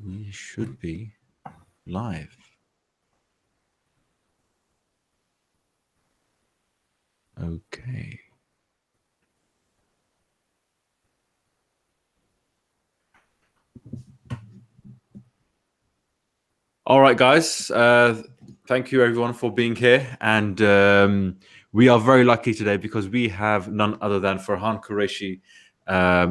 We should be live. Okay. All right, guys. Thank you, everyone, for being here. And we are very lucky today because we have none other than Farhan Qureshi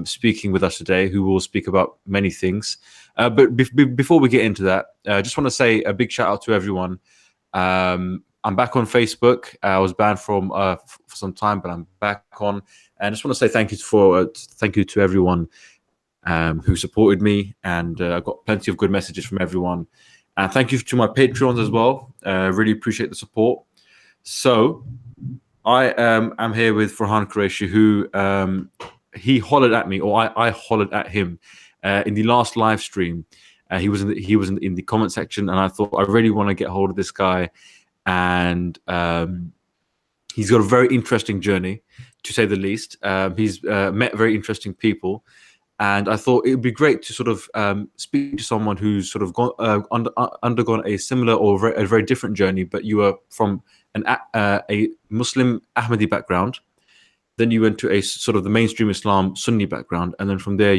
speaking with us today, who will speak about many things. But before we get into that, I just want to say a big shout out to everyone. I'm back on Facebook. I was banned for some time, but I'm back on. And I just want to say thank you to everyone who supported me, and I got plenty of good messages from everyone. And thank you to my Patreons as well. Really appreciate the support. So I am here with Farhan Qureshi, who he hollered at me, or I hollered at him in the last live stream. He was in the comment section, and I thought I really want to get hold of this guy. And he's got a very interesting journey, to say the least. He's met very interesting people. And I thought it would be great to sort of speak to someone who's sort of undergone a similar or a very different journey, but you are from a Muslim Ahmadi background. Then you went to a sort of the mainstream Islam Sunni background. And then from there,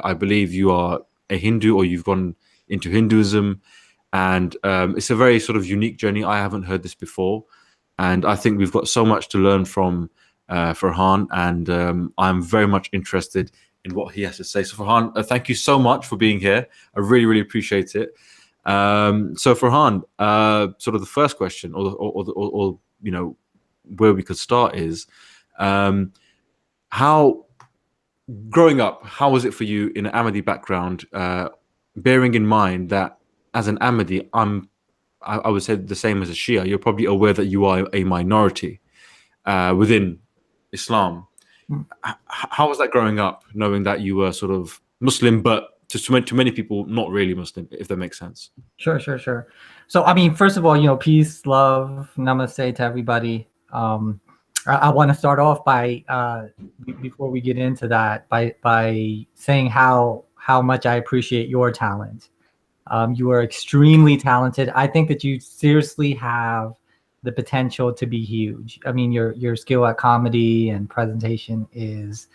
I believe you are a Hindu, or you've gone into Hinduism. And it's a very sort of unique journey. I haven't heard this before. And I think we've got so much to learn from Farhan. And I'm very much interested in what he has to say. So Farhan, thank you so much for being here. I really, really appreciate it. So Farhan, sort of the first question, or you know, where we could start is, how growing up, how was it for you in an Ahmadi background? Bearing in mind that as an Ahmadi, I would say the same as a Shia. You're probably aware that you are a minority within Islam. How was that growing up, knowing that you were sort of Muslim, but to many people, not really Muslim, if that makes sense? Sure. So, I mean, first of all, peace, love, namaste to everybody. I want to start off by, before we get into that, by saying how much I appreciate your talent. You are extremely talented. I think that you seriously have the potential to be huge. I mean, your skill at comedy and presentation is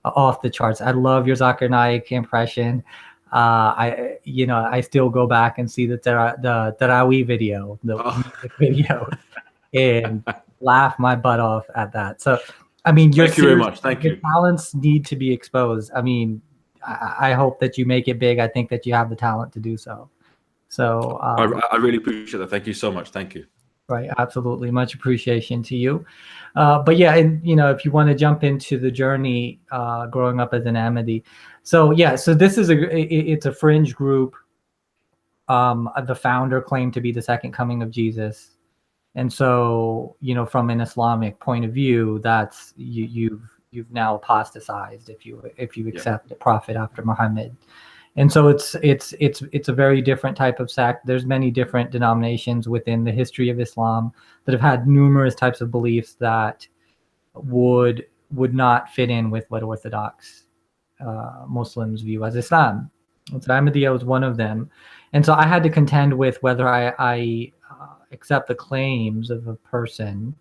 off the charts. I love your Zakir Naik impression. I still go back and see the Tarawih video, the music video, and laugh my butt off at that. So, I mean, thank you very much. Thank you. Your talents need to be exposed. I mean, I hope that you make it big. I think that you have the talent to do so. So I really appreciate that. Thank you so much. Thank you. Right, absolutely, much appreciation to you. But yeah, and if you want to jump into the journey growing up as an Ahmadi, so this is it's a fringe group. The founder claimed to be the second coming of Jesus, and so from an Islamic point of view, that's you've now apostatized if you accept the prophet after Muhammad. And so it's a very different type of sect. There's many different denominations within the history of Islam that have had numerous types of beliefs that would not fit in with what Orthodox Muslims view as Islam. And so Ahmadiyya was one of them. And so I had to contend with whether I accept the claims of a person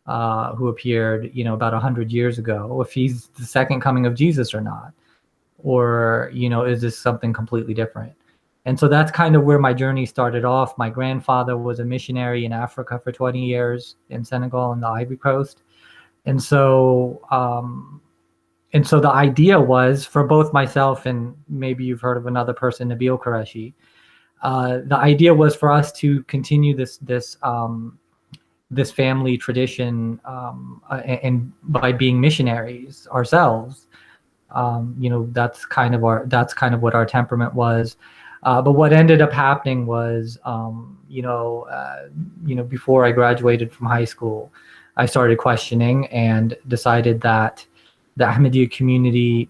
who appeared, about 100 years ago, if he's the second coming of Jesus or not. Or, is this something completely different? And so that's kind of where my journey started off. My grandfather was a missionary in Africa for 20 years in Senegal and the Ivory Coast. And so the idea was for both myself and maybe you've heard of another person, Nabil Qureshi. The idea was for us to continue this family tradition and by being missionaries ourselves. That's kind of what our temperament was. But what ended up happening was, before I graduated from high school, I started questioning and decided that the Ahmadiyya community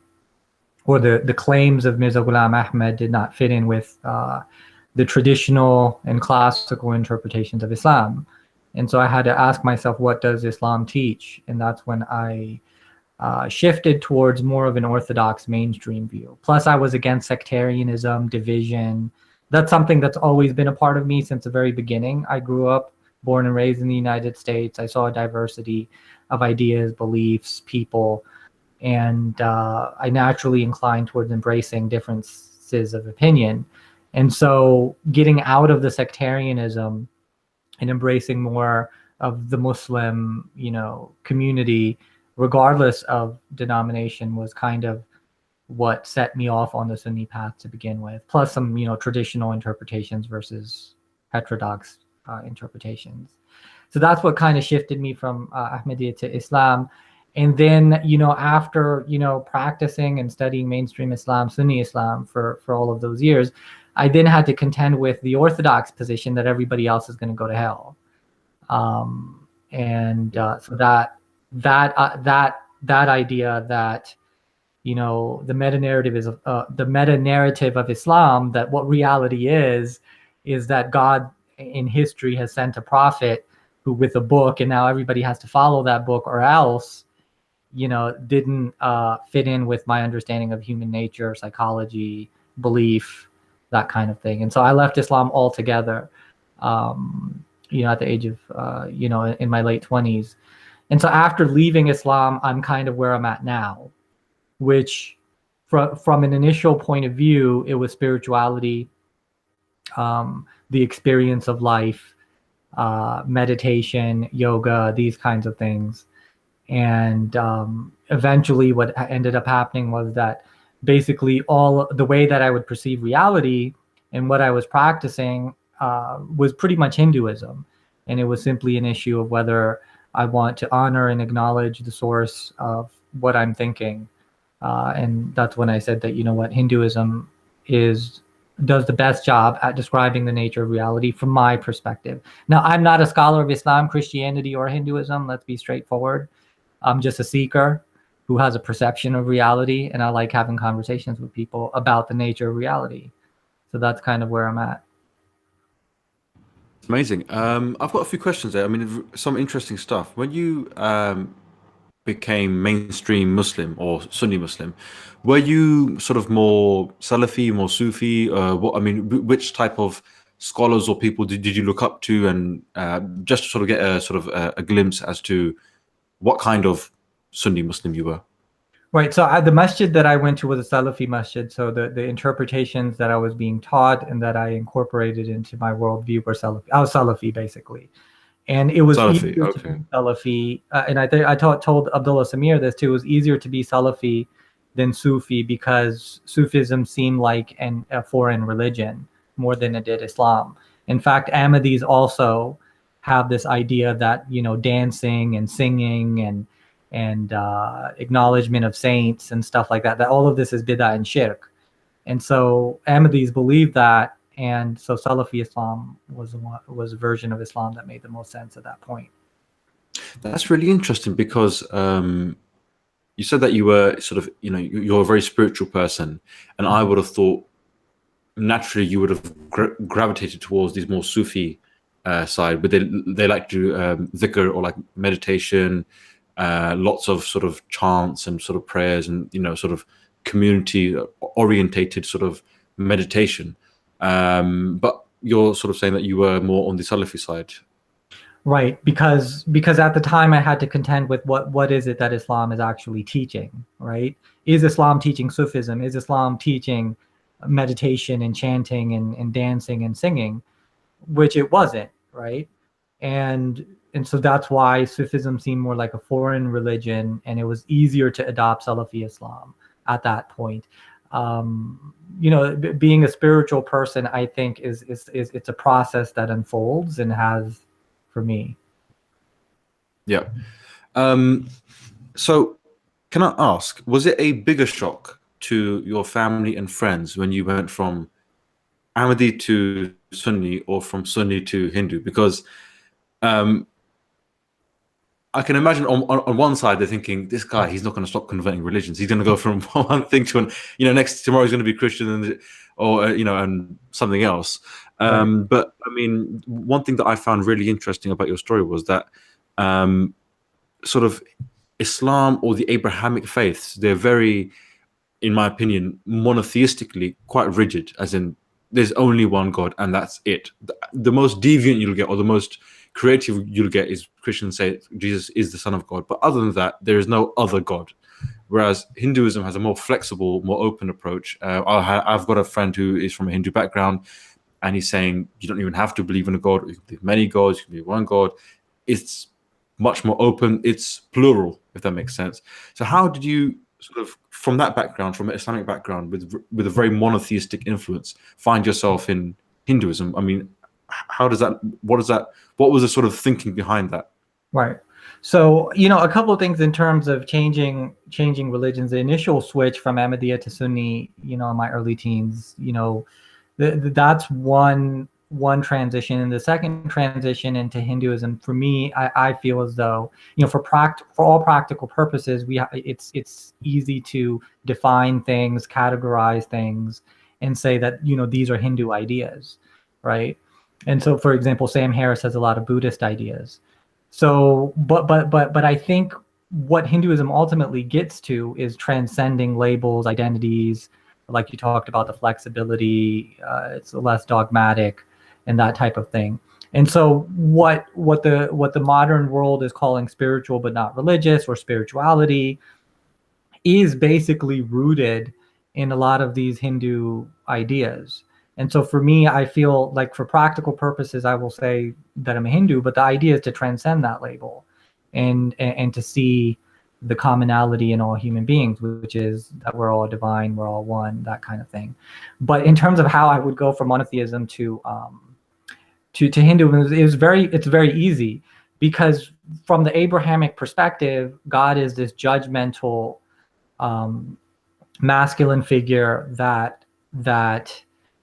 or the claims of Mirza Ghulam Ahmad did not fit in with the traditional and classical interpretations of Islam. And so I had to ask myself, what does Islam teach? And that's when I shifted towards more of an orthodox mainstream view. Plus, I was against sectarianism, division. That's something that's always been a part of me since the very beginning. I grew up, born and raised in the United States. I saw a diversity of ideas, beliefs, people, and I naturally inclined towards embracing differences of opinion. And so getting out of the sectarianism and embracing more of the Muslim, community, regardless of denomination, was kind of what set me off on the Sunni path to begin with. Plus some, traditional interpretations versus heterodox interpretations. So that's what kind of shifted me from Ahmadiyya to Islam. And then, after, practicing and studying mainstream Islam, Sunni Islam for all of those years, I then had to contend with the orthodox position that everybody else is going to go to hell. So that idea that, the meta narrative is the meta narrative of Islam, that what reality is that God in history has sent a prophet who with a book, and now everybody has to follow that book or else, didn't fit in with my understanding of human nature, psychology, belief, that kind of thing. And so I left Islam altogether, at the age of, in my late 20s. And so after leaving Islam, I'm kind of where I'm at now, which from an initial point of view, it was spirituality, the experience of life, meditation, yoga, these kinds of things. And eventually what ended up happening was that basically all the way that I would perceive reality and what I was practicing was pretty much Hinduism. And it was simply an issue of whether I want to honor and acknowledge the source of what I'm thinking. And that's when I said that, Hinduism does the best job at describing the nature of reality from my perspective. Now, I'm not a scholar of Islam, Christianity, or Hinduism. Let's be straightforward. I'm just a seeker who has a perception of reality, and I like having conversations with people about the nature of reality. So that's kind of where I'm at. Amazing. I've got a few questions there. I mean, some interesting stuff. When you became mainstream Muslim or Sunni Muslim, were you sort of more Salafi, more Sufi? Which type of scholars or people did you look up to, and just to sort of get a glimpse as to what kind of Sunni Muslim you were? Right. So the masjid that I went to was a Salafi masjid. So the interpretations that I was being taught and that I incorporated into my worldview were Salafi. I was Salafi, basically. And it was Salafi, easier to be Salafi. And I told Abdullah Samir this too. It was easier to be Salafi than Sufi because Sufism seemed like a foreign religion more than it did Islam. In fact, Ahmadis also have this idea that, dancing and singing and acknowledgement of saints and stuff like that all of this is bid'ah and shirk. And so Ahmadis believe that, and so Salafi Islam was a version of Islam that made the most sense at that point. That's really interesting because you said that you were sort of, you're a very spiritual person, and I would have thought naturally you would have gravitated towards these more Sufi side, but they like to do dhikr or like meditation, lots of sort of chants and sort of prayers and sort of community orientated sort of meditation. But you're sort of saying that you were more on the Salafi side. Right, because at the time I had to contend with what is it that Islam is actually teaching, right? Is Islam teaching Sufism? Is Islam teaching meditation and chanting and dancing and singing? Which it wasn't, right? And so that's why Sufism seemed more like a foreign religion, and it was easier to adopt Salafi Islam at that point. Being a spiritual person, I think is it's a process that unfolds and has for me. Yeah. So can I ask, was it a bigger shock to your family and friends when you went from Ahmadi to Sunni or from Sunni to Hindu? Because I can imagine on one side they're thinking, this guy, he's not going to stop converting religions. He's going to go from one thing to next tomorrow he's going to be Christian and something else. But I mean, one thing that I found really interesting about your story was that sort of Islam or the Abrahamic faiths, they're very, in my opinion, monotheistically quite rigid, as in there's only one God and that's it. The most deviant you'll get, or the most creative you'll get, is Christians say Jesus is the Son of God. But other than that, there is no other God. Whereas Hinduism has a more flexible, more open approach. I've got a friend who is from a Hindu background, and he's saying you don't even have to believe in a God. You can believe many gods. You can believe one God. It's much more open. It's plural, if that makes sense. So how did you sort of, from that background, from an Islamic background, with a very monotheistic influence, find yourself in Hinduism? I mean, how does that? What does that? What was the sort of thinking behind that? Right. So, a couple of things in terms of changing religions. The initial switch from Ahmadiyya to Sunni, in my early teens, that's one transition. And the second transition into Hinduism, for me, I feel as though, for all practical purposes, it's easy to define things, categorize things, and say that these are Hindu ideas, right? And so, for example, Sam Harris has a lot of Buddhist ideas. So, but I think what Hinduism ultimately gets to is transcending labels, identities, like you talked about, the flexibility. It's less dogmatic and that type of thing. And so, what the modern world is calling spiritual but not religious, or spirituality, is basically rooted in a lot of these Hindu ideas. And so for me, I feel like, for practical purposes, I will say that I'm a Hindu, but the idea is to transcend that label and to see the commonality in all human beings, which is that we're all divine, we're all one, that kind of thing. But in terms of how I would go from monotheism to Hinduism, it's very easy, because from the Abrahamic perspective, God is this judgmental masculine figure that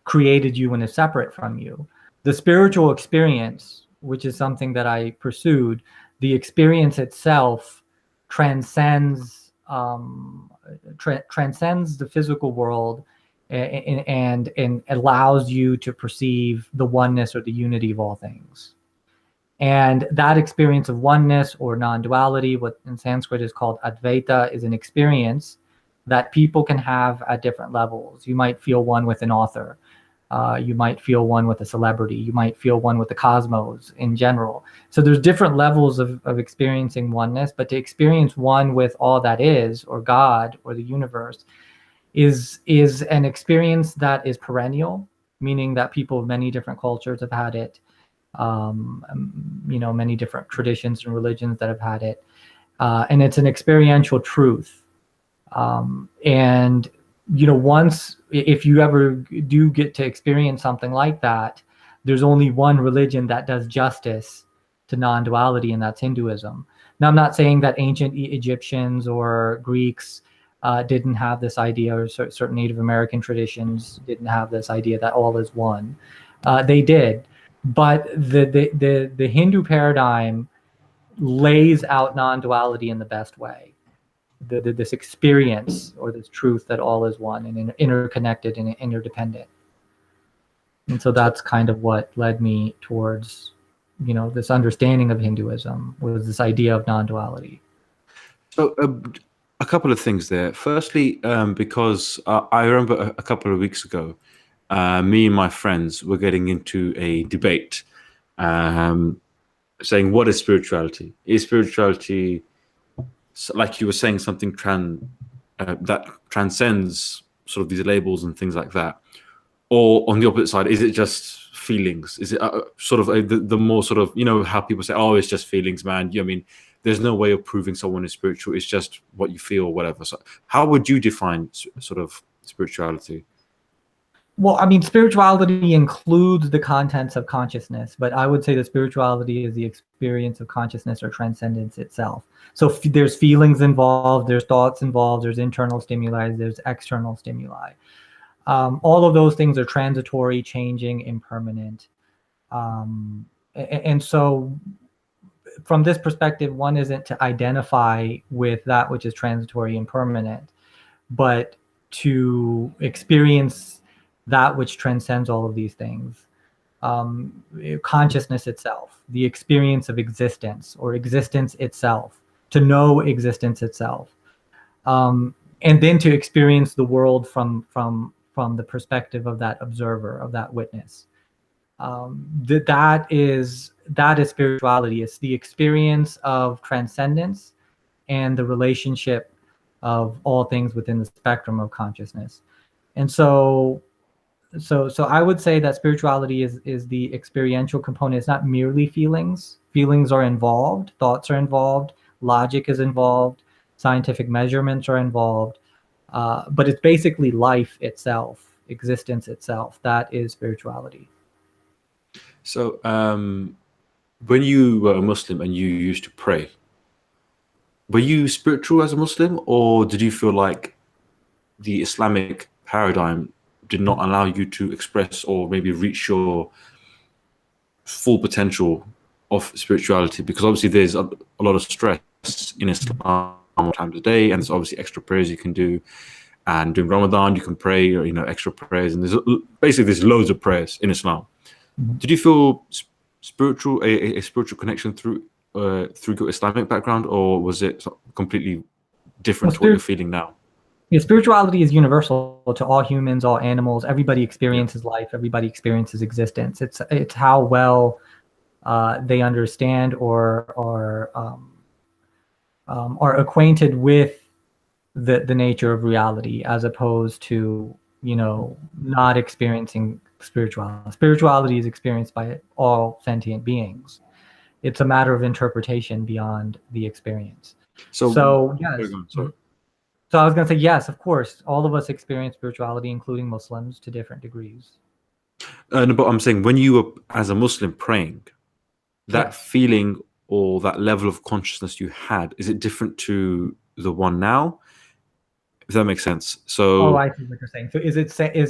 created you and is separate from you. The spiritual experience, which is something that I pursued, the experience itself transcends the physical world, and allows you to perceive the oneness or the unity of all things. And that experience of oneness or non-duality, what in Sanskrit is called Advaita, is an experience that people can have at different levels. You might feel one with an author. You might feel one with a celebrity. You might feel one with the cosmos in general. So there's different levels of experiencing oneness, but to experience one with all that is, or God, or the universe, is an experience that is perennial, meaning that people of many different cultures have had it. Many different traditions and religions that have had it. And it's an experiential truth. And once, if you ever do get to experience something like that, there's only one religion that does justice to non-duality, and that's Hinduism. Now, I'm not saying that ancient Egyptians or Greeks didn't have this idea, or certain Native American traditions didn't have this idea that all is one. They did, but the Hindu paradigm lays out non-duality in the best way. This experience, or this truth that all is one and interconnected and interdependent. And so that's kind of what led me towards, this understanding of Hinduism, was this idea of non-duality. So a couple of things there. Firstly, because I remember a couple of weeks ago, me and my friends were getting into a debate, saying, what is spirituality? Is spirituality, like you were saying, something that transcends sort of these labels and things like that? Or on the opposite side, is it just feelings? Is it sort of the more sort of, how people say, oh, it's just feelings, man. I mean, there's no way of proving someone is spiritual. It's just what you feel or whatever. So how would you define sort of spirituality? Well, I mean, spirituality includes the contents of consciousness, but I would say that spirituality is the experience of consciousness or transcendence itself. So there's feelings involved, there's thoughts involved, there's internal stimuli, there's external stimuli. All of those things are transitory, changing, impermanent. And so from this perspective, one isn't to identify with that which is transitory and permanent, but to experience that which transcends all of these things. Consciousness itself, the experience of existence, or existence itself, to know existence itself, and then to experience the world from the perspective of that observer, of that witness. That is spirituality. It's the experience of transcendence and the relationship of all things within the spectrum of consciousness. And so I would say that spirituality is the experiential component. It's not merely feelings. Feelings are involved, thoughts are involved, logic is involved, scientific measurements are involved, but it's basically life itself, existence itself. That is spirituality. So, when you were a Muslim and you used to pray, were you spiritual as a Muslim, or did you feel like the Islamic paradigm did not allow you to express or maybe reach your full potential of spirituality? Because obviously there's a lot of stress in Islam times a day, and there's obviously extra prayers you can do. And during Ramadan, you can pray, or extra prayers, and there's loads of prayers in Islam. Mm-hmm. Did you feel spiritual, a spiritual connection through your Islamic background, or was it completely different to what you're feeling now? Yeah, spirituality is universal to all humans, all animals. Everybody experiences life. Everybody experiences existence. It's how well they understand or are acquainted with the nature of reality, as opposed to not experiencing spirituality. Spirituality is experienced by all sentient beings. It's a matter of interpretation beyond the experience. So yes. Sorry. So I was going to say, yes, of course, all of us experience spirituality, including Muslims, to different degrees. No, but I'm saying, when you were as a Muslim praying, that feeling or that level of consciousness you had, is it different to the one now? If that makes sense. So, I see what you're saying. So is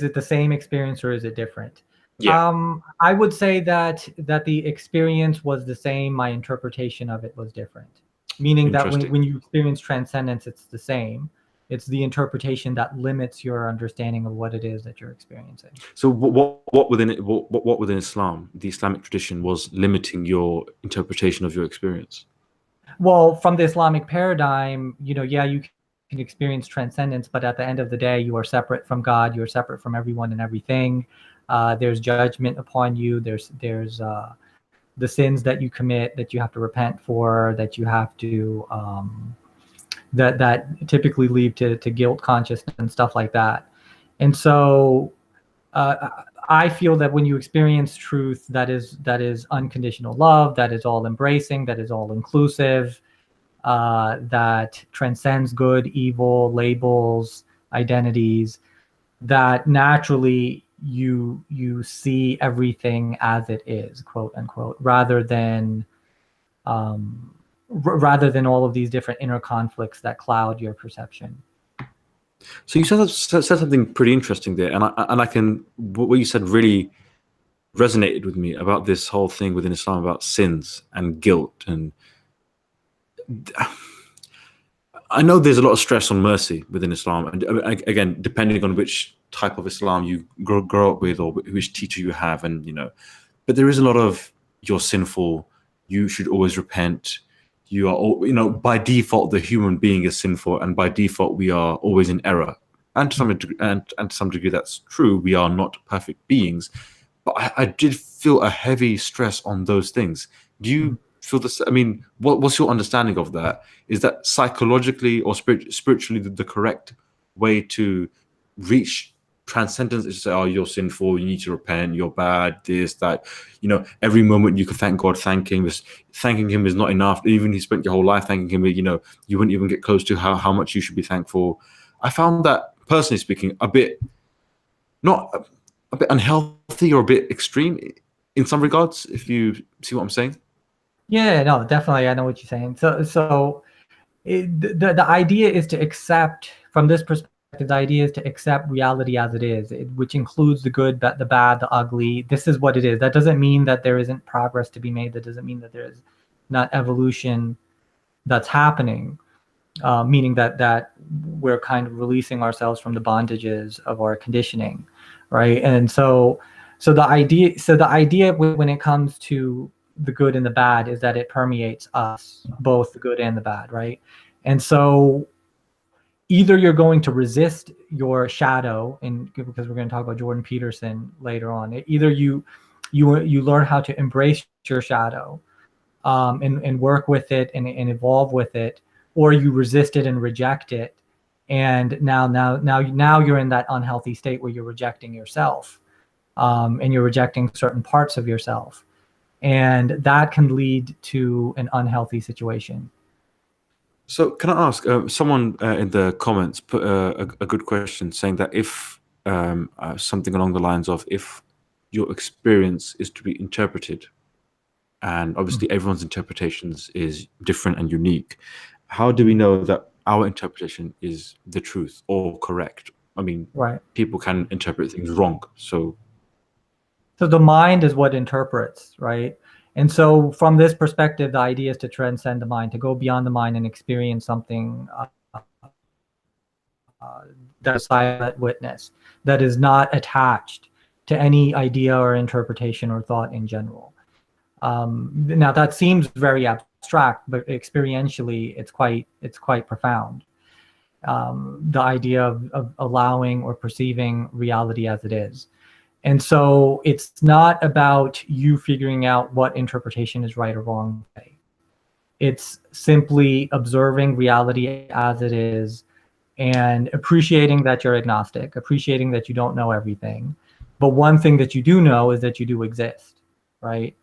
it the same experience, or is it different? Yeah. I would say that the experience was the same. My interpretation of it was different. Meaning that when you experience transcendence, it's the same. It's the interpretation that limits your understanding of what it is that you're experiencing. So what within Islam, the Islamic tradition, was limiting your interpretation of your experience? Well, from the Islamic paradigm, you can experience transcendence, but at the end of the day, you are separate from God. You are separate from everyone and everything. There's judgment upon you. There's the sins that you commit that you have to repent for, that you have to that typically lead to guilt consciousness and stuff like that. And so I feel that when you experience truth that is unconditional love, that is all embracing, that is all inclusive, that transcends good, evil, labels, identities, that naturally you see everything as it is, quote unquote, rather than all of these different inner conflicts that cloud your perception. So you said something pretty interesting there, and what you said really resonated with me about this whole thing within Islam about sins and guilt. And I know there's a lot of stress on mercy within Islam, and again, depending on which type of Islam you grow up with or which teacher you have, and but there is a lot of, you're sinful, you should always repent. You are, by default, the human being is sinful, and by default, we are always in error. And to some degree, that's true. We are not perfect beings, but I did feel a heavy stress on those things. Do you feel this? I mean, what's your understanding of that? Is that psychologically or spiritually the correct way to reach transcendence? Is to say, oh, you're sinful, you need to repent, you're bad, this, that. Every moment you can thank God, thanking him is not enough. Even if you spent your whole life thanking him, you wouldn't even get close to how much you should be thankful. I found that, personally speaking, a bit unhealthy or a bit extreme in some regards, if you see what I'm saying. Yeah, no, definitely, I know what you're saying. So the idea is to accept, from this perspective, the idea is to accept reality as it is, which includes the good, the bad, the ugly. This is what it is. That doesn't mean that there isn't progress to be made. That doesn't mean that there is not evolution that's happening, meaning that we're kind of releasing ourselves from the bondages of our conditioning, right? And so the idea when it comes to the good and the bad is that it permeates us, both the good and the bad, right? And so either you're going to resist your shadow, and because we're going to talk about Jordan Peterson later on, either you learn how to embrace your shadow, and work with it and evolve with it, or you resist it and reject it, and now you're in that unhealthy state where you're rejecting yourself, and you're rejecting certain parts of yourself, and that can lead to an unhealthy situation. So can I ask, someone in the comments put a good question, saying that if something along the lines of, if your experience is to be interpreted, and obviously everyone's interpretations is different and unique, how do we know that our interpretation is the truth or correct? I mean, Right. people can interpret things wrong. So the mind is what interprets, right? And so from this perspective, the idea is to transcend the mind, to go beyond the mind and experience something that's a silent witness, that is not attached to any idea or interpretation or thought in general. Now that seems very abstract, but experientially, it's quite profound. The idea of allowing or perceiving reality as it is. And so it's not about you figuring out what interpretation is right or wrong. It's simply observing reality as it is and appreciating that you're agnostic, appreciating that you don't know everything. But one thing that you do know is that you do exist, right?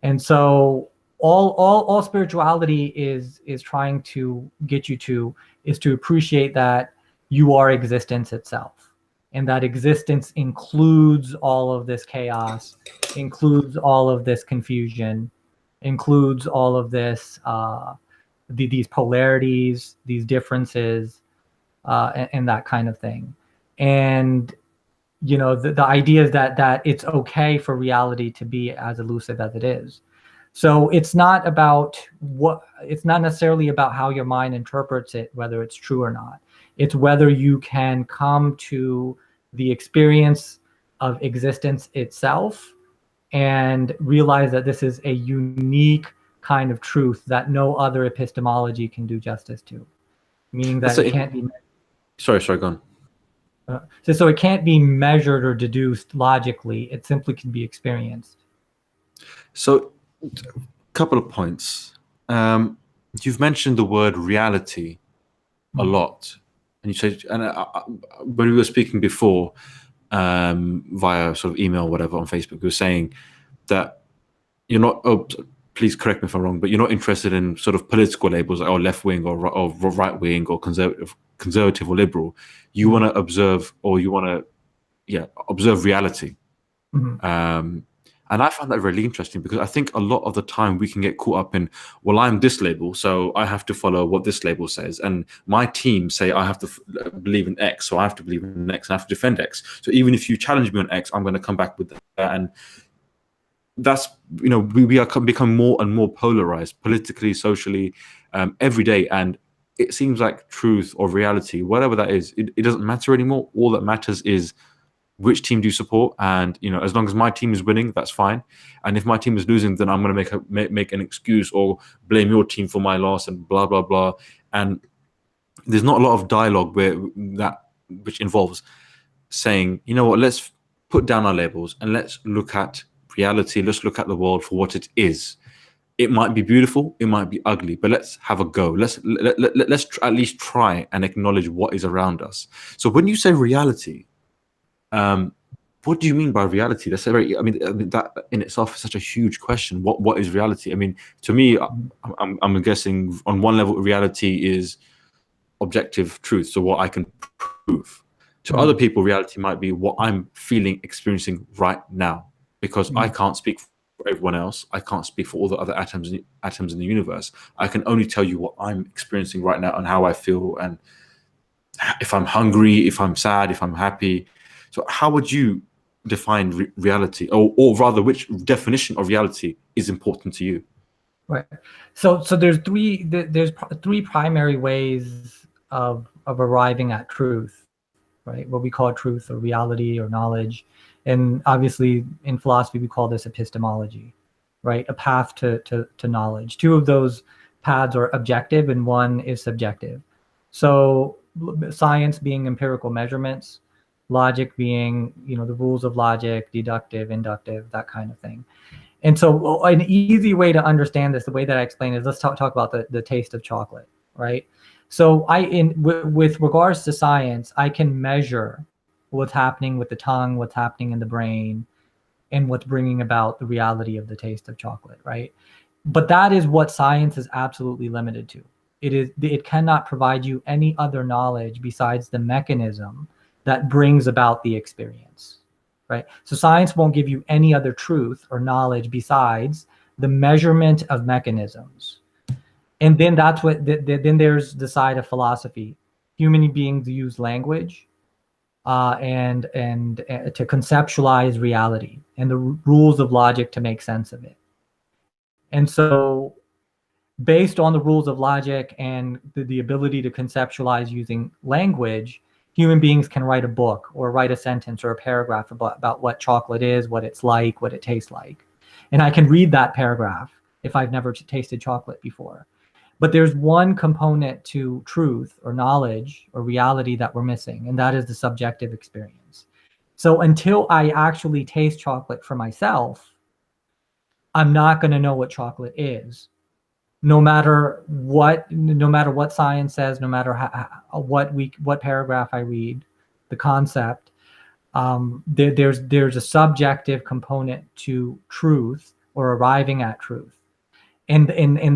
And so all spirituality is trying to get you to is to appreciate that you are existence itself, and that existence includes all of this chaos, includes all of this confusion, includes all of this these polarities, these differences, and that kind of thing. And you know, the idea is that it's okay for reality to be as elusive as it is. So it's not necessarily about how your mind interprets it, whether it's true or not. It's whether you can come to the experience of existence itself and realize that this is a unique kind of truth that no other epistemology can do justice to, meaning that it can't be. Sorry, go on. So it can't be measured or deduced logically. It simply can be experienced. So, a couple of points. You've mentioned the word reality a lot, and you said, and when we were speaking before, via sort of email, or whatever, on Facebook, we were saying that you're not. Oh, please correct me if I'm wrong, but you're not interested in sort of political labels, like, left wing or right wing or conservative or liberal. You want to observe, or you want to, observe reality. And I found that really interesting, because I think a lot of the time we can get caught up in, well, I'm this label, so I have to follow what this label says. And my team say I have to believe in X, so I have to believe in X, and I have to defend X. So even if you challenge me on X, I'm going to come back with that. And that's, we are become more and more polarized politically, socially, every day. And it seems like truth or reality, whatever that is, it doesn't matter anymore. All that matters is which team do you support, and as long as my team is winning, that's fine. And if my team is losing, then I'm going to make an excuse or blame your team for my loss and blah blah blah. And there's not a lot of dialogue which involves saying, you know what, let's put down our labels and let's look at reality. Let's look at the world for what it is. It might be beautiful, it might be ugly, but let's have a go. Let's at least try and acknowledge what is around us. So when you say reality, what do you mean by reality? That's a very, I mean, that in itself is such a huge question. What is reality? I mean, to me, I'm guessing on one level, reality is objective truth, so what I can prove. To other people, reality might be what I'm feeling, experiencing right now, because I can't speak for everyone else. I can't speak for all the other atoms in the universe. I can only tell you what I'm experiencing right now and how I feel, and if I'm hungry, if I'm sad, if I'm happy. So how would you define reality, or rather, which definition of reality is important to you? Right. So there's three primary ways of arriving at truth, right? What we call truth or reality or knowledge, and obviously in philosophy we call this epistemology. right? A path to knowledge. Two of those paths are objective and one is subjective. So science being empirical measurements, logic being, the rules of logic, deductive, inductive, that kind of thing. And so an easy way to understand this, the way that I explain it, is let's talk about the taste of chocolate, right? So with regards to science, I can measure what's happening with the tongue, what's happening in the brain, and what's bringing about the reality of the taste of chocolate, right? But that is what science is absolutely limited to. It cannot provide you any other knowledge besides the mechanism that brings about the experience, right? So science won't give you any other truth or knowledge besides the measurement of mechanisms. And then then there's the side of philosophy. Human beings use language and to conceptualize reality and the rules of logic to make sense of it. And so based on the rules of logic and the ability to conceptualize using language, human beings can write a book or write a sentence or a paragraph about what chocolate is, what it's like, what it tastes like. And I can read that paragraph if I've never tasted chocolate before. But there's one component to truth or knowledge or reality that we're missing, and that is the subjective experience. So until I actually taste chocolate for myself, I'm not going to know what chocolate is. No matter what science says, no matter what paragraph I read, the concept, there's a subjective component to truth or arriving at truth. And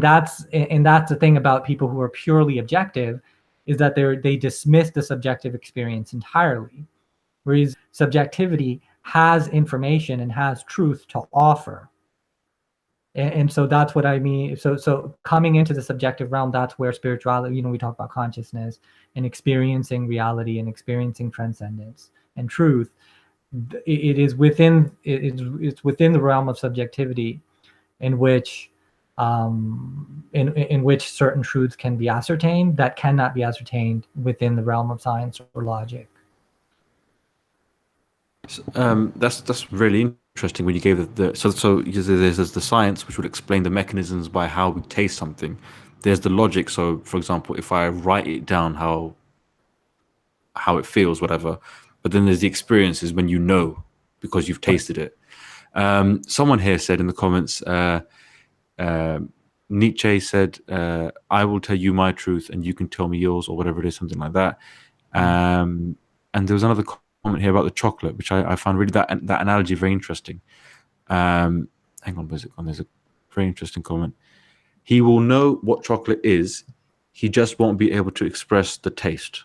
that's the thing about people who are purely objective, is that they dismiss the subjective experience entirely, whereas subjectivity has information and has truth to offer. And so that's what I mean. So coming into the subjective realm, that's where spirituality, we talk about consciousness and experiencing reality and experiencing transcendence and truth. It's within the realm of subjectivity in which certain truths can be ascertained that cannot be ascertained within the realm of science or logic. That's really interesting when you gave so there's the science, which would explain the mechanisms by how we taste something. There's the logic. So, for example, if I write it down, how it feels, whatever. But then there's the experiences when because you've tasted it. Someone here said in the comments, Nietzsche said, "I will tell you my truth, and you can tell me yours," or whatever it is, something like that. And there was another comment here about the chocolate, which I found really that analogy very interesting. Hang on, where's it gone? There's a very interesting comment. He will know what chocolate is, he just won't be able to express the taste.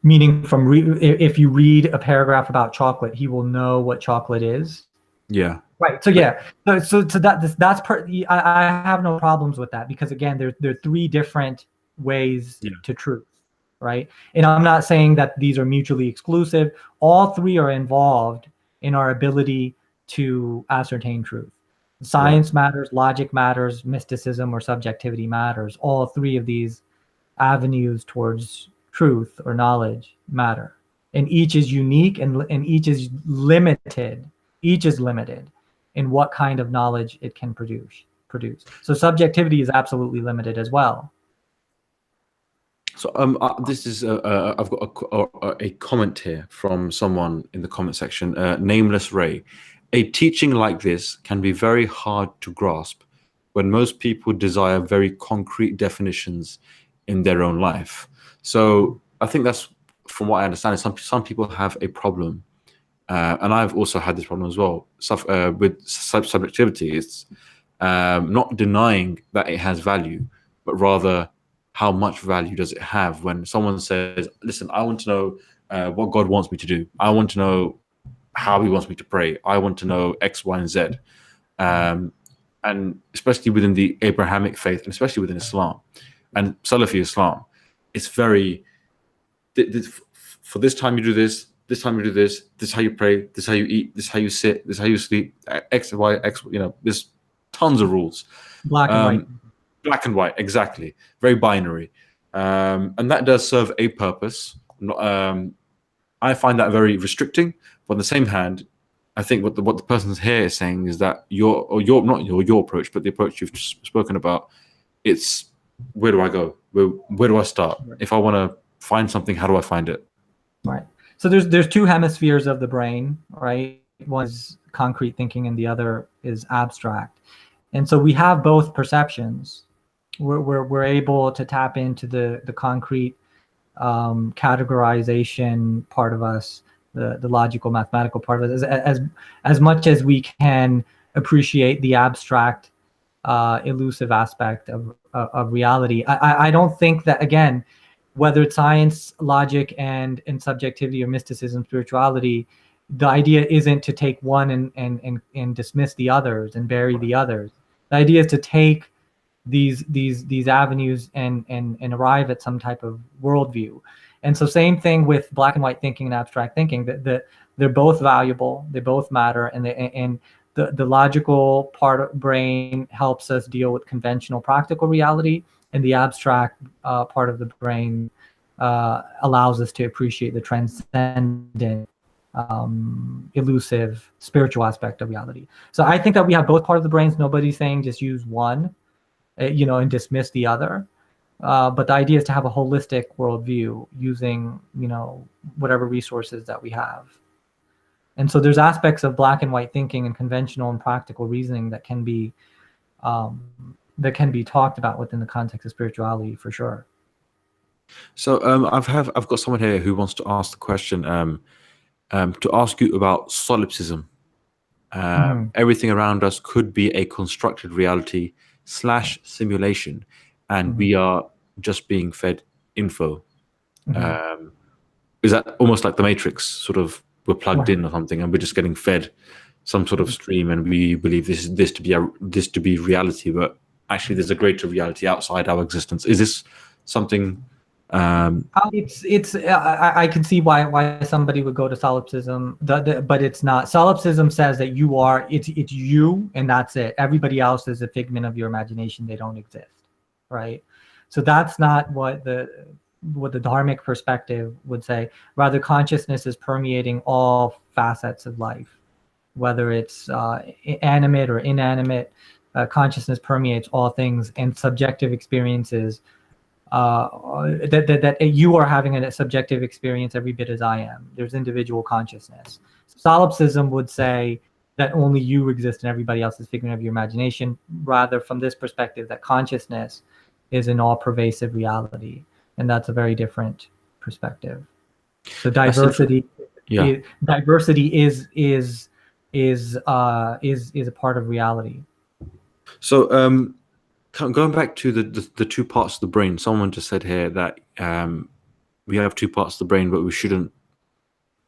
Meaning, if you read a paragraph about chocolate, he will know what chocolate is. Yeah. Right. So yeah. So that's I have no problems with that, because again, there are three different ways to truth. Right. And I'm not saying that these are mutually exclusive. All three are involved in our ability to ascertain truth. Science matters, logic matters, mysticism or subjectivity matters. All three of these avenues towards truth or knowledge matter. And each is unique and each is limited. Each is limited in what kind of knowledge it can produce. So subjectivity is absolutely limited as well. So this is I've got a comment here from someone in the comment section, Nameless Ray. A teaching like this can be very hard to grasp when most people desire very concrete definitions in their own life. So I think that's, from what I understand, some people have a problem, and I've also had this problem as well. With subjectivity, it's not denying that it has value, but rather, how much value does it have when someone says, listen, I want to know what God wants me to do. I want to know how he wants me to pray. I want to know X, Y, and Z. And especially within the Abrahamic faith, and especially within Islam and Salafi Islam, it's very, for this time you do this time you do this is how you pray, this is how you eat, this is how you sit, this is how you sleep, X, Y, X, there's tons of rules. Black and white. Black and white, exactly. Very binary. And that does serve a purpose. I find that very restricting, but on the same hand, I think what the person's here is saying is that your approach, but the approach you've spoken about, it's where do I go? Where do I start? If I want to find something, how do I find it? Right. So there's two hemispheres of the brain, right? One is concrete thinking and the other is abstract. And so we have both perceptions. We're able to tap into the concrete categorization part of us, the logical mathematical part of it, as much as we can appreciate the abstract elusive aspect of reality. I don't think that, again, whether it's science, logic, and subjectivity, or mysticism, spirituality, the idea isn't to take one and dismiss the others and bury the others. The idea is to take these avenues and arrive at some type of worldview. And so same thing with black and white thinking and abstract thinking, that they're both valuable, they both matter, and the logical part of brain helps us deal with conventional practical reality, and the abstract part of the brain allows us to appreciate the transcendent, elusive, spiritual aspect of reality. So I think that we have both parts of the brains. Nobody's saying just use one, and dismiss the other. But the idea is to have a holistic worldview using, whatever resources that we have. And so there's aspects of black and white thinking and conventional and practical reasoning that can be talked about within the context of spirituality, for sure. So I've got someone here who wants to ask the question, to ask you about solipsism. Everything around us could be a constructed reality / simulation, and we are just being fed info. Is that almost like the Matrix? Sort of, we're plugged in or something, and we're just getting fed some sort of stream, and we believe this to be reality, but actually there's a greater reality outside our existence. Is this something? I can see why somebody would go to solipsism, but it's not. Solipsism says that it's you and that's it. Everybody else is a figment of your imagination. They don't exist, right? So that's not what the dharmic perspective would say. Rather, consciousness is permeating all facets of life, whether it's animate or inanimate. Consciousness permeates all things, and subjective experiences. That you are having a subjective experience every bit as I am. There's individual consciousness. Solipsism would say that only you exist and everybody else is figment of your imagination. Rather, from this perspective, that consciousness is an all-pervasive reality, and that's a very different perspective. So diversity, diversity is a part of reality. So going back to the two parts of the brain, someone just said here that we have two parts of the brain, but we shouldn't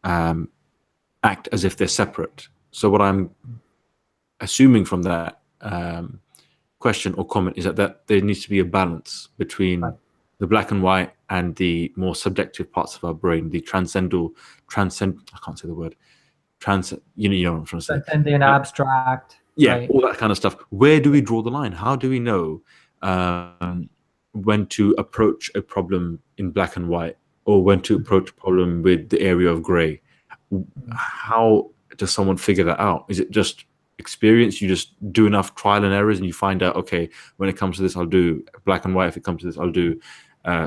act as if they're separate. So what I'm assuming from that question or comment is that there needs to be a balance between the black and white and the more subjective parts of our brain, the I can't say the word. You know what I'm trying to say. Transcendent, abstract. Yeah, right. All that kind of stuff. Where do we draw the line? How do we know when to approach a problem in black and white, or when to approach a problem with the area of gray? How does someone figure that out? Is it just experience? You just do enough trial and errors and you find out, okay, when it comes to this, I'll do black and white. If it comes to this, I'll do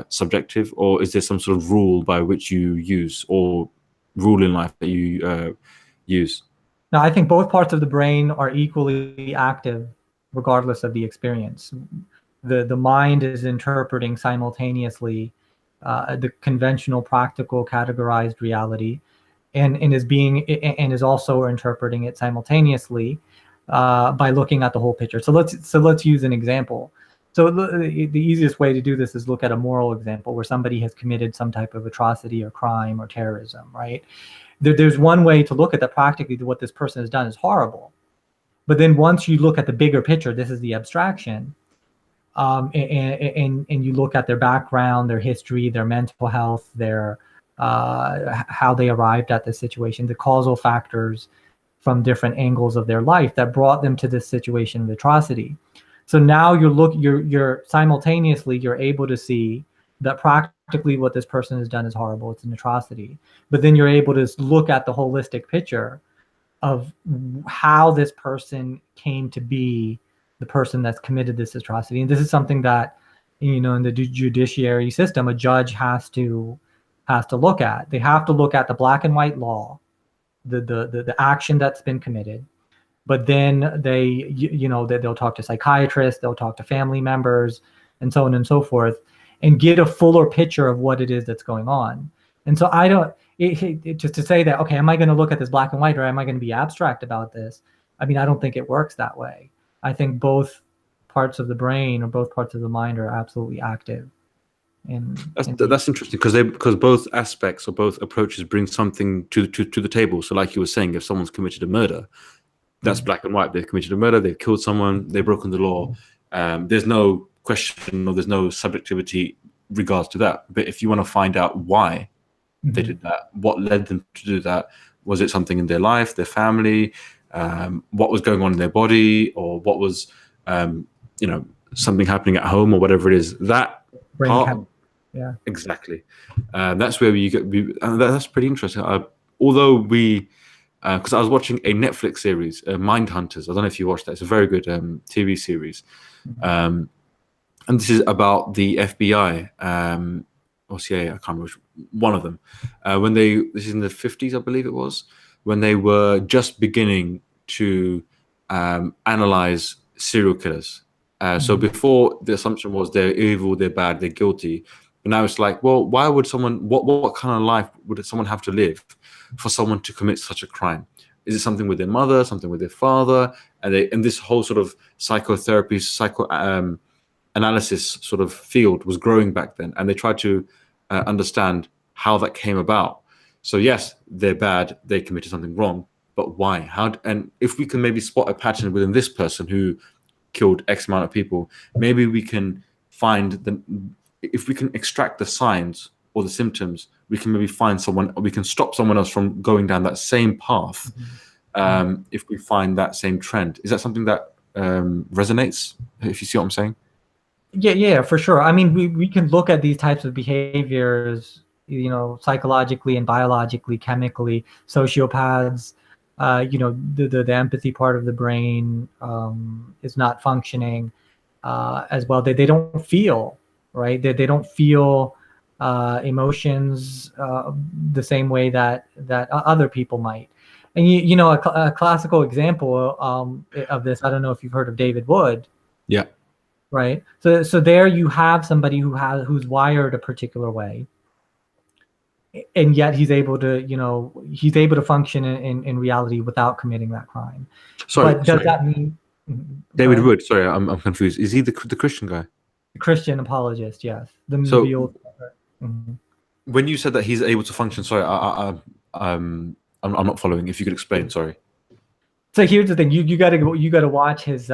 subjective. Or is there some sort of rule by which you use, or rule in life that you use? Now, I think both parts of the brain are equally active, regardless of the experience. The mind is interpreting simultaneously the conventional, practical, categorized reality, and is also interpreting it simultaneously by looking at the whole picture. So let's use an example. So the easiest way to do this is look at a moral example where somebody has committed some type of atrocity or crime or terrorism, right? There's one way to look at that practically. What this person has done is horrible. But then once you look at the bigger picture, this is the abstraction, and you look at their background, their history, their mental health, their how they arrived at this situation, the causal factors from different angles of their life that brought them to this situation of atrocity. So now you're simultaneously you're able to see that practically what this person has done is horrible. It's an atrocity. But then you're able to look at the holistic picture how this person came to be the person that's committed this atrocity. And this is something that, in the judiciary system, a judge has to look at. They have to look at the black and white law, the action that's been committed. But then they'll talk to psychiatrists, they'll talk to family members, and so on and so forth, and get a fuller picture of what it is that's going on. And so I don't, just to say that, okay, am I going to look at this black and white, or am I going to be abstract about this? I mean, I don't think it works that way. I think both parts of the brain or both parts of the mind are absolutely active. And that's interesting, because both aspects or both approaches bring something to the table. So like you were saying, if someone's committed a murder, that's black and white. They've committed a murder, they've killed someone, they've broken the law. There's no question or there's no subjectivity regards to that. But if you want to find out why they did that, what led them to do that, was it something in their life, their family, what was going on in their body, or what was something happening at home, or whatever it is, that part, yeah, exactly. That's where that's pretty interesting. Although because I was watching a Netflix series, Mind Hunters. I don't know if you watched that. It's a very good TV series. And this is about the FBI or CIA, I can't remember which one of them. This is in the 50s, I believe it was, when they were just beginning to analyze serial killers. So before, the assumption was they're evil, they're bad, they're guilty. But now it's like, well, why would someone, what kind of life would someone have to live for someone to commit such a crime? Is it something with their mother, something with their father? And this whole sort of psychotherapy, analysis sort of field was growing back then. And they tried to understand how that came about. So yes, they're bad, they committed something wrong, but why? And if we can maybe spot a pattern within this person who killed X amount of people, maybe we can if we can extract the signs or the symptoms, we can maybe find someone, or we can stop someone else from going down that same path. If we find that same trend, is that something that resonates? If you see what I'm saying? Yeah, for sure. I mean, we can look at these types of behaviors, psychologically and biologically, chemically. Sociopaths, the empathy part of the brain is not functioning as well. They don't feel, right? They don't feel emotions the same way that other people might. And a classical example of this, I don't know if you've heard of David Wood. Yeah. Right. So there you have somebody who's wired a particular way, and yet he's able to function in reality without committing that crime. Sorry, but does that mean David Wood? Sorry, I'm confused. Is he the Christian guy? The Christian apologist, yes. When you said that he's able to function, sorry, I'm not following. If you could explain, sorry. So here's the thing: you got to watch his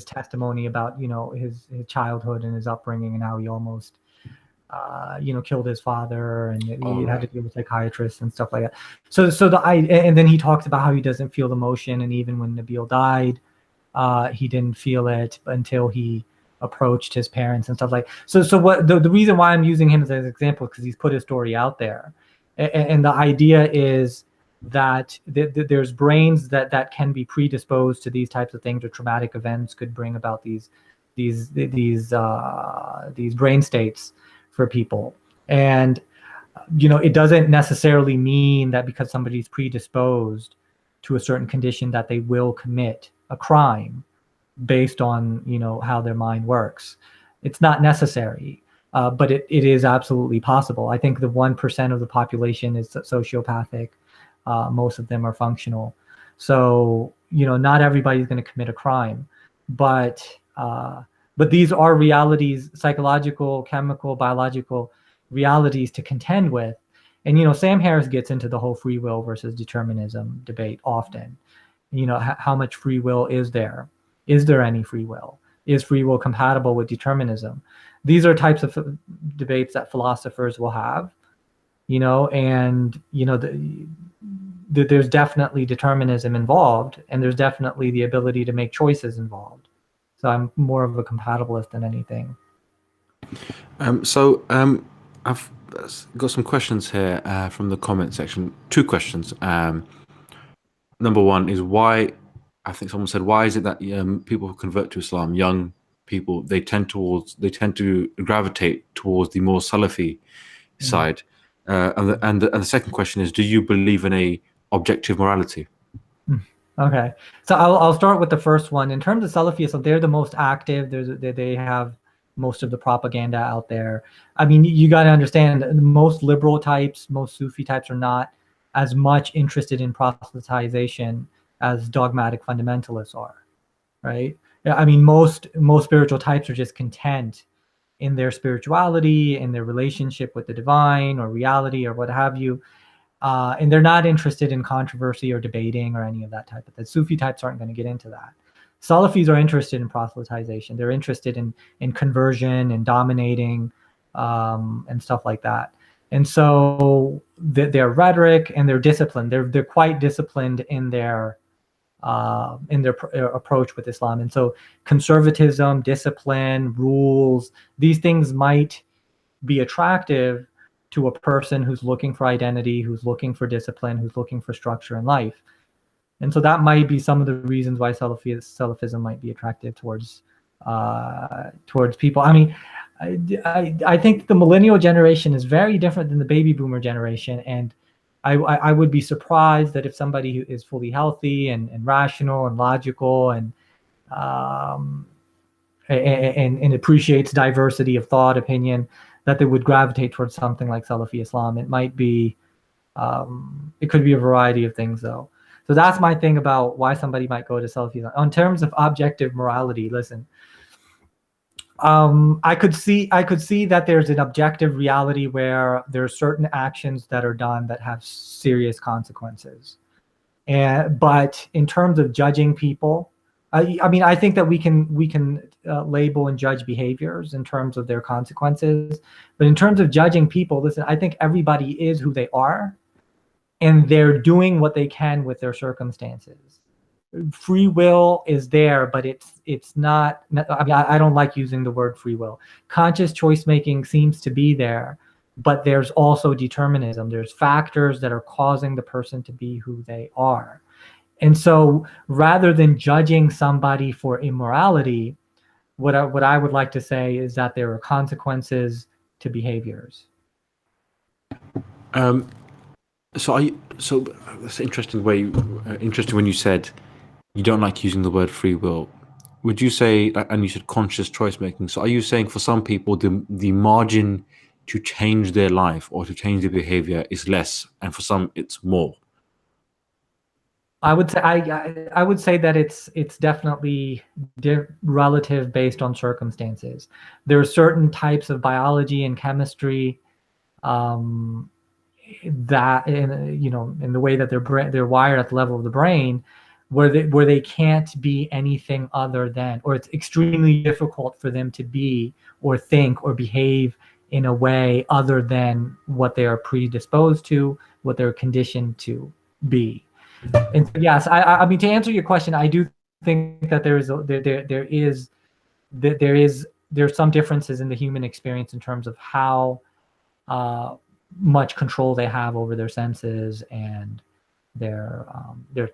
testimony about his childhood and his upbringing and how he almost killed his father, and he had to deal with psychiatrists and stuff like that. And then he talks about how he doesn't feel emotion, and even when Nabil died, he didn't feel it until he approached his parents and stuff like. So what the reason why I'm using him as an example is because he's put his story out there, and the idea is that there's brains that can be predisposed to these types of things, or traumatic events could bring about these brain states for people. And it doesn't necessarily mean that because somebody's predisposed to a certain condition that they will commit a crime based on how their mind works. It's not necessary, but it is absolutely possible. I think the 1% of the population is sociopathic. Most of them are functional. So, not everybody's going to commit a crime, but these are realities, psychological, chemical, biological realities to contend with. And, Sam Harris gets into the whole free will versus determinism debate often. How much free will is there? Is there any free will? Is free will compatible with determinism? These are types of debates that philosophers will have, there's definitely determinism involved, and there's definitely the ability to make choices involved. So I'm more of a compatibilist than anything. I've got some questions here from the comment section. 2 questions. number one is why. I think someone said, why is it that people who convert to Islam, young people, they tend to gravitate towards the more Salafi side? And the second question is, do you believe in a objective morality? Okay, so I'll start with the first one. In terms of Salafism, they're the most active. They have most of the propaganda out there. I mean, you got to understand, most liberal types, most Sufi types are not as much interested in proselytization as dogmatic fundamentalists are, right? I mean, most spiritual types are just content in their spirituality, in their relationship with the divine or reality or what have you. And they're not interested in controversy or debating or any of that type of thing. Sufi types aren't going to get into that. Salafis are interested in proselytization. They're interested in conversion and dominating and stuff like that. And so their rhetoric and their discipline, they're quite disciplined in their approach with Islam. And so conservatism, discipline, rules, these things might be attractive to a person who's looking for identity, who's looking for discipline, who's looking for structure in life. And so that might be some of the reasons why Salafism might be attractive towards people. I mean, I think the millennial generation is very different than the baby boomer generation. And I would be surprised that if somebody who is fully healthy and rational and logical and appreciates diversity of thought, opinion, that they would gravitate towards something like Salafi Islam. It might be, it could be a variety of things though. So that's my thing about why somebody might go to Salafi Islam. In terms of objective morality, listen, I could see that there's an objective reality where there are certain actions that are done that have serious consequences. But in terms of judging people, I mean, I think that we can label and judge behaviors in terms of their consequences. But in terms of judging people, listen, I think everybody is who they are, and they're doing what they can with their circumstances. Free will is there, but it's not. I mean, I don't like using the word free will. Conscious choice making seems to be there, but there's also determinism. There's factors that are causing the person to be who they are. And so rather than judging somebody for immorality, what I would like to say is that there are consequences to behaviors. So that's an interesting way. Interesting when you said you don't like using the word free will. Would you say, and you said conscious choice making. So are you saying for some people the margin to change their life or to change their behavior is less, and for some it's more? I would say I would say that it's definitely relative based on circumstances. There are certain types of biology and chemistry that in the way that they're wired at the level of the brain, where they can't be anything other than, or it's extremely difficult for them to be or think or behave in a way other than what they are predisposed to, what they're conditioned to be. And so, yes, I mean, to answer your question, I do think that there's some differences in the human experience in terms of how much control they have over their senses and their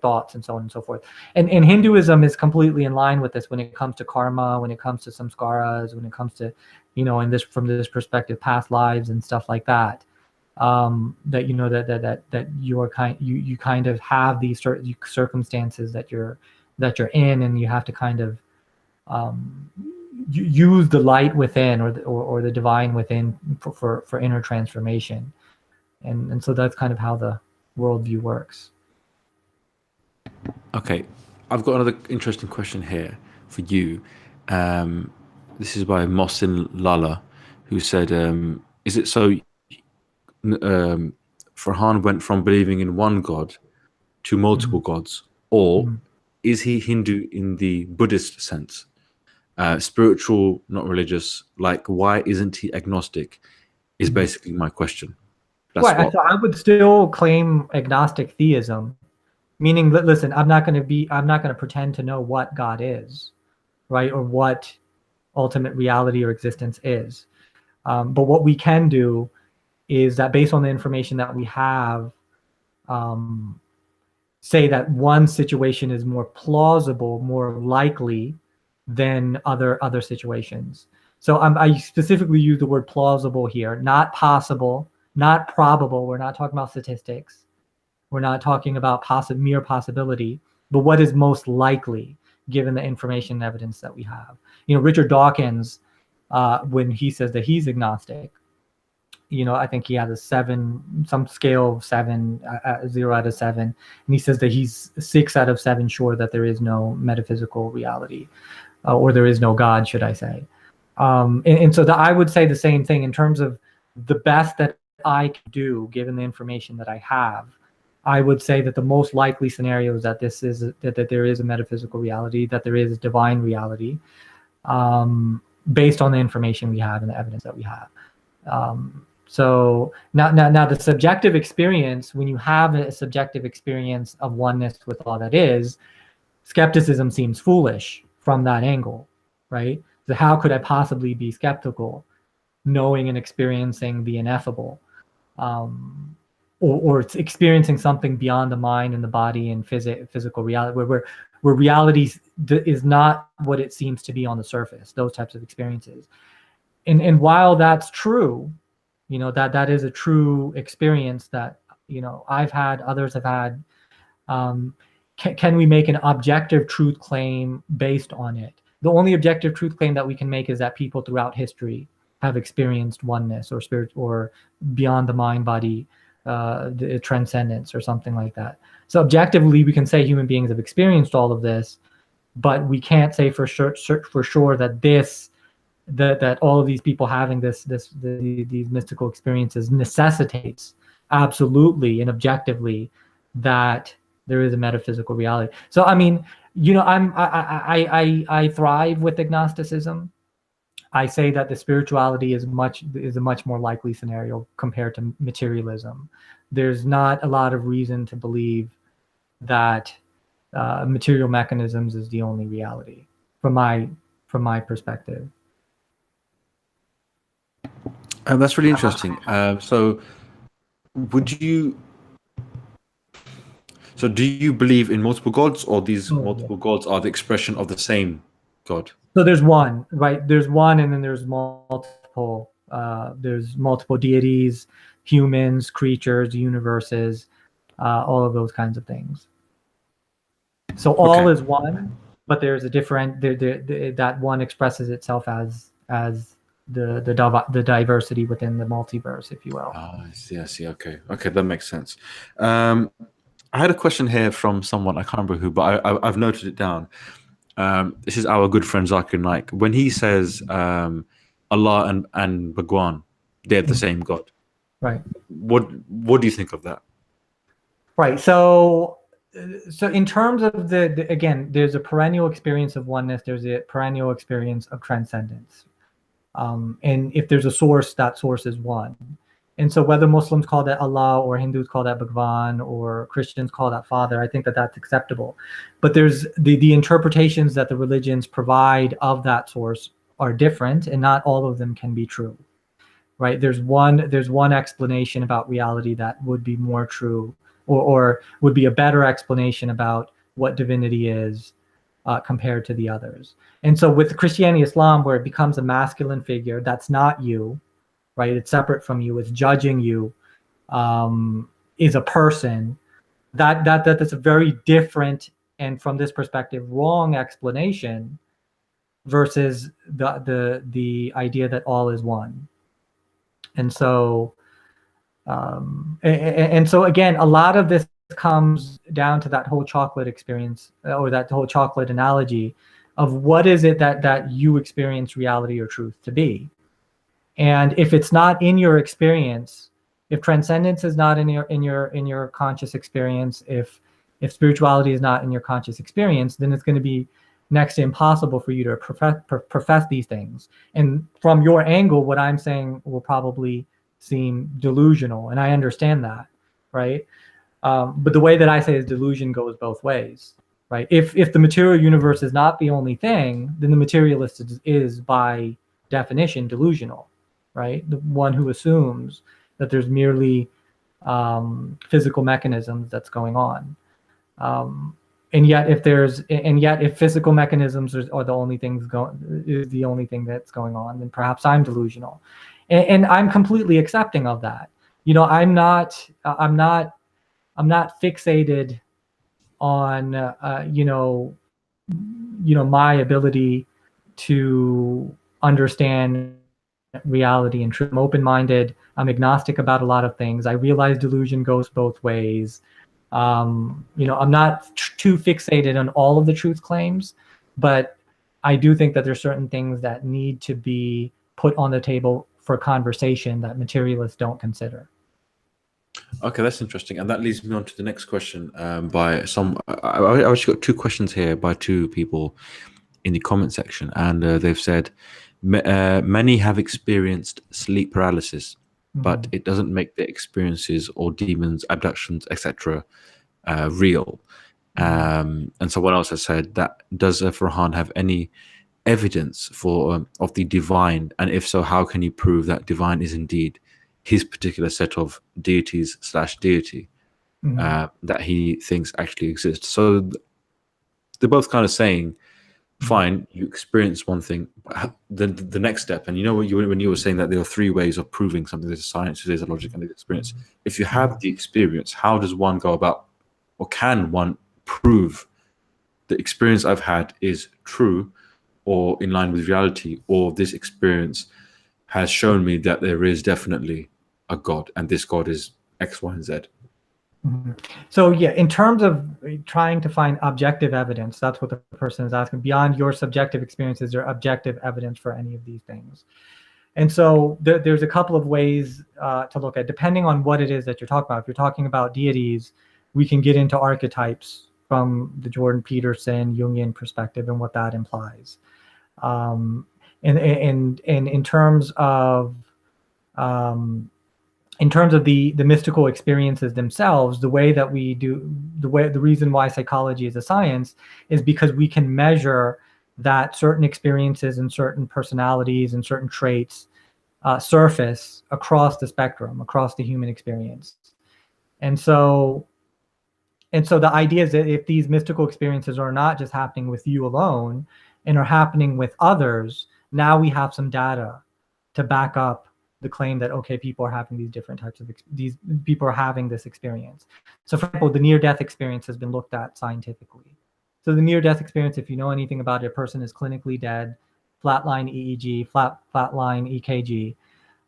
thoughts and so on and so forth. And Hinduism is completely in line with this when it comes to karma, when it comes to samskaras, when it comes to, from this perspective, past lives and stuff like that. That you kind of have these certain circumstances that you're in, and you have to kind of use the light within or the divine within for inner transformation, and so that's kind of how the worldview works. Okay, I've got another interesting question here for you. This is by Mohsin Lala, who said, "Is it so?" Farhan went from believing in one god to multiple gods, or is he Hindu in the Buddhist sense? Spiritual, not religious. Like, why isn't he agnostic? Is basically my question. Right. So I would still claim agnostic theism, meaning that, listen, I'm not going to pretend to know what God is, right, or what ultimate reality or existence is. But what we can do is that, based on the information that we have, say that one situation is more plausible, more likely than other situations. So I specifically use the word plausible here, not possible, not probable. We're not talking about statistics. We're not talking about mere possibility, but what is most likely given the information and evidence that we have. Richard Dawkins, when he says that he's agnostic, I think he has some scale of 7, 0 out of 7. And he says that he's 6 out of 7 sure that there is no metaphysical reality, or there is no God, should I say. And so I would say the same thing in terms of the best that I can do, given the information that I have. I would say that the most likely scenario is that that there is a metaphysical reality, that there is divine reality, based on the information we have and the evidence that we have. So now the subjective experience, when you have a subjective experience of oneness with all that is, skepticism seems foolish from that angle, right? So how could I possibly be skeptical knowing and experiencing the ineffable, or it's experiencing something beyond the mind and the body and physical reality, where reality is not what it seems to be on the surface, those types of experiences. And while that's true, that is a true experience that, I've had, others have had. Can we make an objective truth claim based on it? The only objective truth claim that we can make is that people throughout history have experienced oneness or spirit or beyond the mind body, the transcendence or something like that. So objectively, we can say human beings have experienced all of this, but we can't say for sure that all of these people having these mystical experiences necessitates absolutely and objectively that there is a metaphysical reality. So I mean, I thrive with agnosticism. I say that the spirituality is a much more likely scenario compared to materialism. There's not a lot of reason to believe that material mechanisms is the only reality from my perspective. That's really interesting. So do you believe in multiple gods, or these multiple gods are the expression of the same God? So there's one, right? There's one, and then there's multiple. There's multiple deities, humans, creatures, universes, all of those kinds of things. So all is one, but there's a different. That one expresses itself as the diversity within the multiverse, if you will. I see. Okay, that makes sense. I had a question here from someone, I can't remember who, but I've noted it down. This is our good friend Zakir Naik. When he says Allah and Bhagwan, they're the same God. Right. What do you think of that? Right. So in terms of again, there's a perennial experience of oneness. There's a perennial experience of transcendence. And if there's a source, that source is one. And so whether Muslims call that Allah or Hindus call that Bhagwan or Christians call that Father, I think that that's acceptable. But there's the interpretations that the religions provide of that source are different, and not all of them can be true, right? There's one explanation about reality that would be more true, or would be a better explanation about what divinity is compared to the others. And so with Christianity, Islam, where it becomes a masculine figure, that's not you, right? It's separate from you. It's judging you, is a person. That's a very different, and from this perspective, wrong explanation versus the idea that all is one. And so, and so again, a lot of this comes down to that whole chocolate experience, or that whole chocolate analogy of what is it that you experience reality or truth to be. And if it's not in your experience, if transcendence is not in your conscious experience, if spirituality is not in your conscious experience, then it's going to be next to impossible for you to profess these things. And from your angle, what I'm saying will probably seem delusional, and I understand that, right? But the way that I say is delusion goes both ways, right? If the material universe is not the only thing, then the materialist is by definition delusional, right? The one who assumes that there's merely physical mechanisms that's going on. And yet if physical mechanisms are the only things is the only thing that's going on, then perhaps I'm delusional. And I'm completely accepting of that. I'm not fixated on my ability to understand reality and truth. I'm open-minded. I'm agnostic about a lot of things. I realize delusion goes both ways. I'm not too fixated on all of the truth claims, but I do think that there's certain things that need to be put on the table for conversation that materialists don't consider. Okay, that's interesting, and that leads me on to the next question. By some, I actually got two questions here by two people in the comment section, and they've said many have experienced sleep paralysis, but it doesn't make their experiences or demons, abductions, etc. Real. And someone else has said that does Farhan have any evidence for of the divine, and if so, how can you prove that divine is indeed his particular set of deities / deity that he thinks actually exists? So they're both kind of saying, fine, you experience one thing, but then the next step, and when you were saying that there are three ways of proving something: there's science, there's a logic, and there's experience. If you have the experience, how does one go about, or can one prove the experience I've had is true or in line with reality, or this experience has shown me that there is definitely a God and this God is X, Y, and Z? So yeah, in terms of trying to find objective evidence, that's what the person is asking. Beyond your subjective experiences, there objective evidence for any of these things? And so there's a couple of ways to look at, depending on what it is that you're talking about. If you're talking about deities, we can get into archetypes from the Jordan Peterson Jungian perspective and what that implies. And in terms of the mystical experiences themselves, the reason why psychology is a science is because we can measure that certain experiences and certain personalities and certain traits surface across the spectrum, across the human experience. And so the idea is that if these mystical experiences are not just happening with you alone and are happening with others, now we have some data to back up the claim that, okay, people are having these different types of these people are having this experience. So for example, the near-death experience has been looked at scientifically. So the near-death experience, if you know anything about it, a person is clinically dead, flatline EEG, flatline EKG,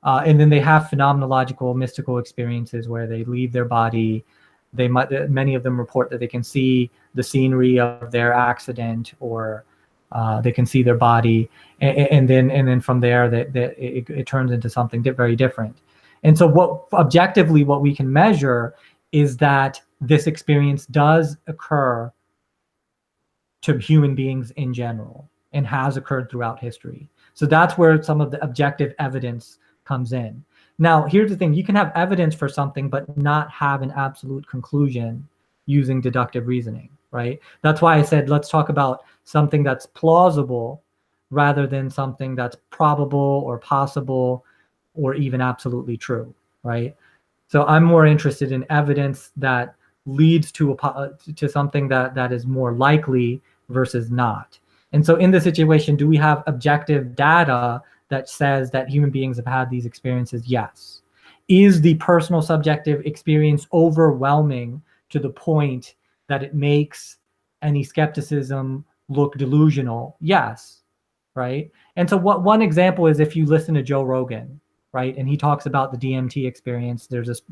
and then they have phenomenological mystical experiences where they leave their body. Many of them report that they can see the scenery of their accident, or they can see their body, and then from there it turns into something very different. And so objectively what we can measure is that this experience does occur to human beings in general and has occurred throughout history. So that's where some of the objective evidence comes in. Now, here's the thing: you can have evidence for something but not have an absolute conclusion using deductive reasoning, right? That's why I said let's talk about something that's plausible rather than something that's probable or possible or even absolutely true, right? So I'm more interested in evidence that leads to something that is more likely versus not. And so in this situation, do we have objective data that says that human beings have had these experiences? Yes. Is the personal subjective experience overwhelming to the point that it makes any skepticism look delusional? Yes, right? And so one example is if you listen to Joe Rogan, right? And he talks about the DMT experience. There's this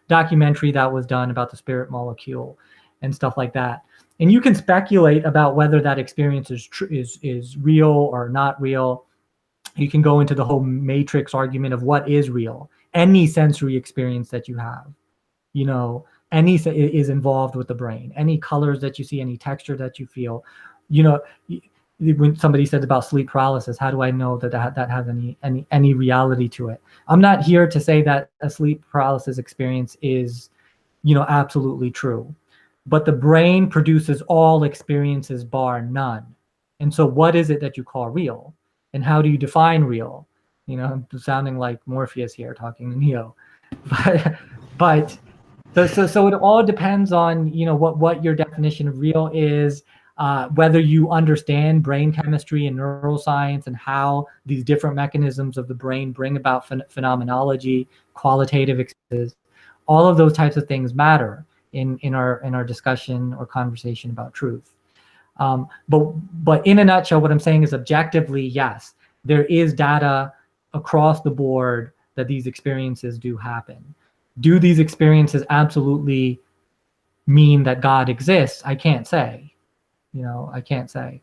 documentary that was done about the spirit molecule and stuff like that. And you can speculate about whether that experience is real or not real. You can go into the whole matrix argument of what is real. Any sensory experience that you have, any is involved with the brain. Any colors that you see, any texture that you feel, when somebody says about sleep paralysis, how do I know that has any reality to it? I'm not here to say that a sleep paralysis experience is, absolutely true, but the brain produces all experiences bar none. And so what is it that you call real? And how do you define real? I'm sounding like Morpheus here talking to Neo, but So it all depends on, what your definition of real is, whether you understand brain chemistry and neuroscience and how these different mechanisms of the brain bring about phenomenology, qualitative experiences. All of those types of things matter in our discussion or conversation about truth. But in a nutshell, what I'm saying is objectively, yes, there is data across the board that these experiences do happen. Do these experiences absolutely mean that God exists? I can't say. I can't say.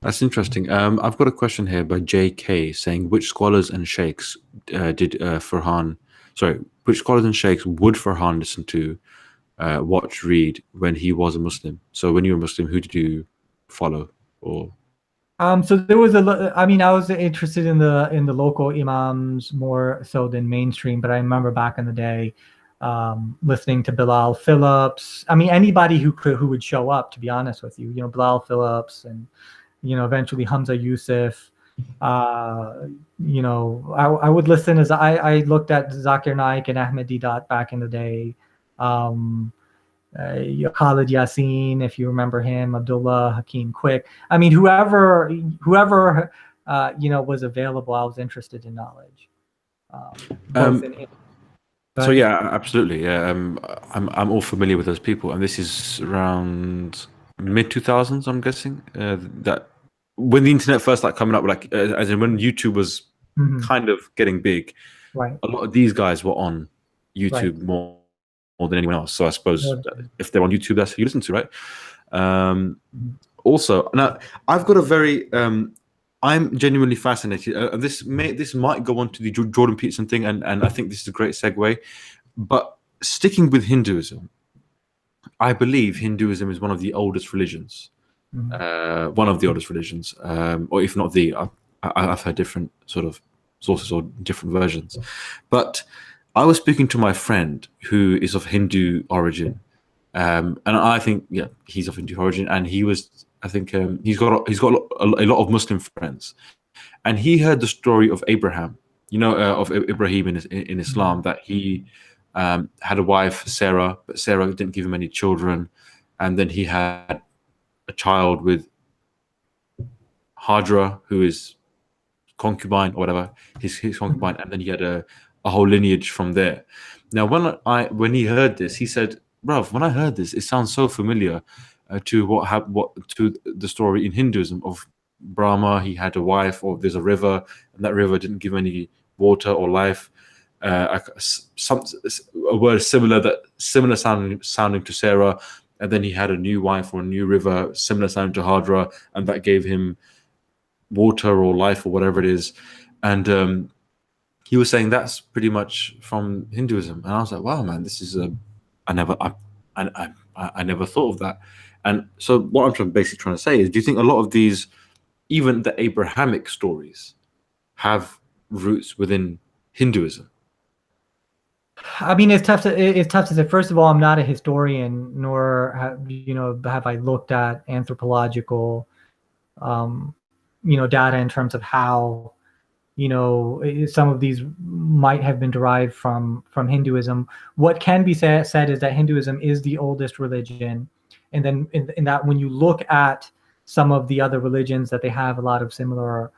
That's interesting. I've got a question here by J.K. saying, which scholars and sheikhs which scholars and sheikhs would Farhan listen to, watch, read when he was a Muslim? So when you were a Muslim, who did you follow? Or So there was I was interested in the local imams more so than mainstream, but I remember back in the day, listening to Bilal Phillips. I mean, anybody who would show up, to be honest with you, Bilal Phillips and, eventually Hamza Yusuf. I would listen as I looked at Zakir Naik and Ahmadi back in the day. Khalid Yassin, if you remember him, Abdullah Hakim Quick. I mean, whoever was available, I was interested in knowledge. So yeah, absolutely. Yeah, I'm all familiar with those people, and this is around mid 2000s, I'm guessing. That when the internet first started coming up, as in when YouTube was kind of getting big, right. A lot of these guys were on YouTube more than anyone else. So I suppose if they're on YouTube, that's who you listen to, right? Also, now I've got a very I'm genuinely fascinated. This might go on to the Jordan Peterson thing, and I think this is a great segue. But sticking with Hinduism, I believe Hinduism is one of the oldest religions, one of the oldest religions, or if not the. I've heard different sort of sources or different versions, but I was speaking to my friend who is of Hindu origin, and I think he's of Hindu origin, and he was. I think he's got a lot of Muslim friends, and he heard the story of Abraham, of Ibrahim in Islam, that he had a wife, Sarah, but Sarah didn't give him any children, and then he had a child with Hajra, who is concubine or whatever, his concubine, and then he had a whole lineage from there. Now, when he heard this, he said, "Bruv, when I heard this, it sounds so familiar." To to the story in Hinduism of Brahma. He had a wife, or there's a river, and that river didn't give any water or life. A word similar sounding to Sarah, and then he had a new wife or a new river similar sounding to Hajra, and that gave him water or life or whatever it is. And he was saying that's pretty much from Hinduism, and I was like, wow, man, this is I never thought of that. And so what I'm basically trying to say is, do you think a lot of these, even the Abrahamic stories, have roots within Hinduism? I mean, it's tough to say. First of all, I'm not a historian, nor have I looked at anthropological, data in terms of how, some of these might have been derived from Hinduism. What can be said is that Hinduism is the oldest religion. And then in that, when you look at some of the other religions, that they have a lot of similar,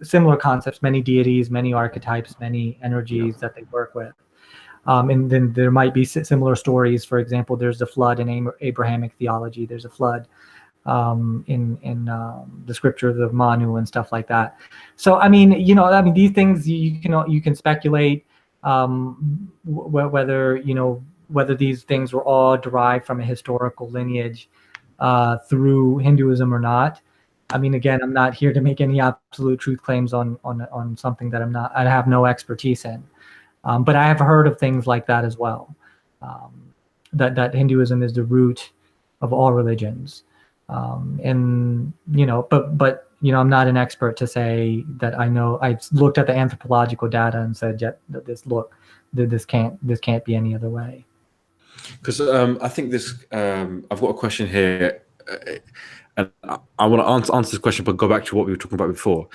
similar concepts, many deities, many archetypes, many energies that they work with. And then there might be similar stories. For example, there's the flood in Abrahamic theology. There's a flood in the scriptures of Manu and stuff like that. So I mean, these things you can speculate whether these things were all derived from a historical lineage through Hinduism or not. I mean, again, I'm not here to make any absolute truth claims on something that I have no expertise in. But I have heard of things like that as well. That Hinduism is the root of all religions. But I'm not an expert to say that I know. I've looked at the anthropological data and said, yeah, this can't be any other way. Because I think I've got a question here, and I want to answer this question, but go back to what we were talking about before.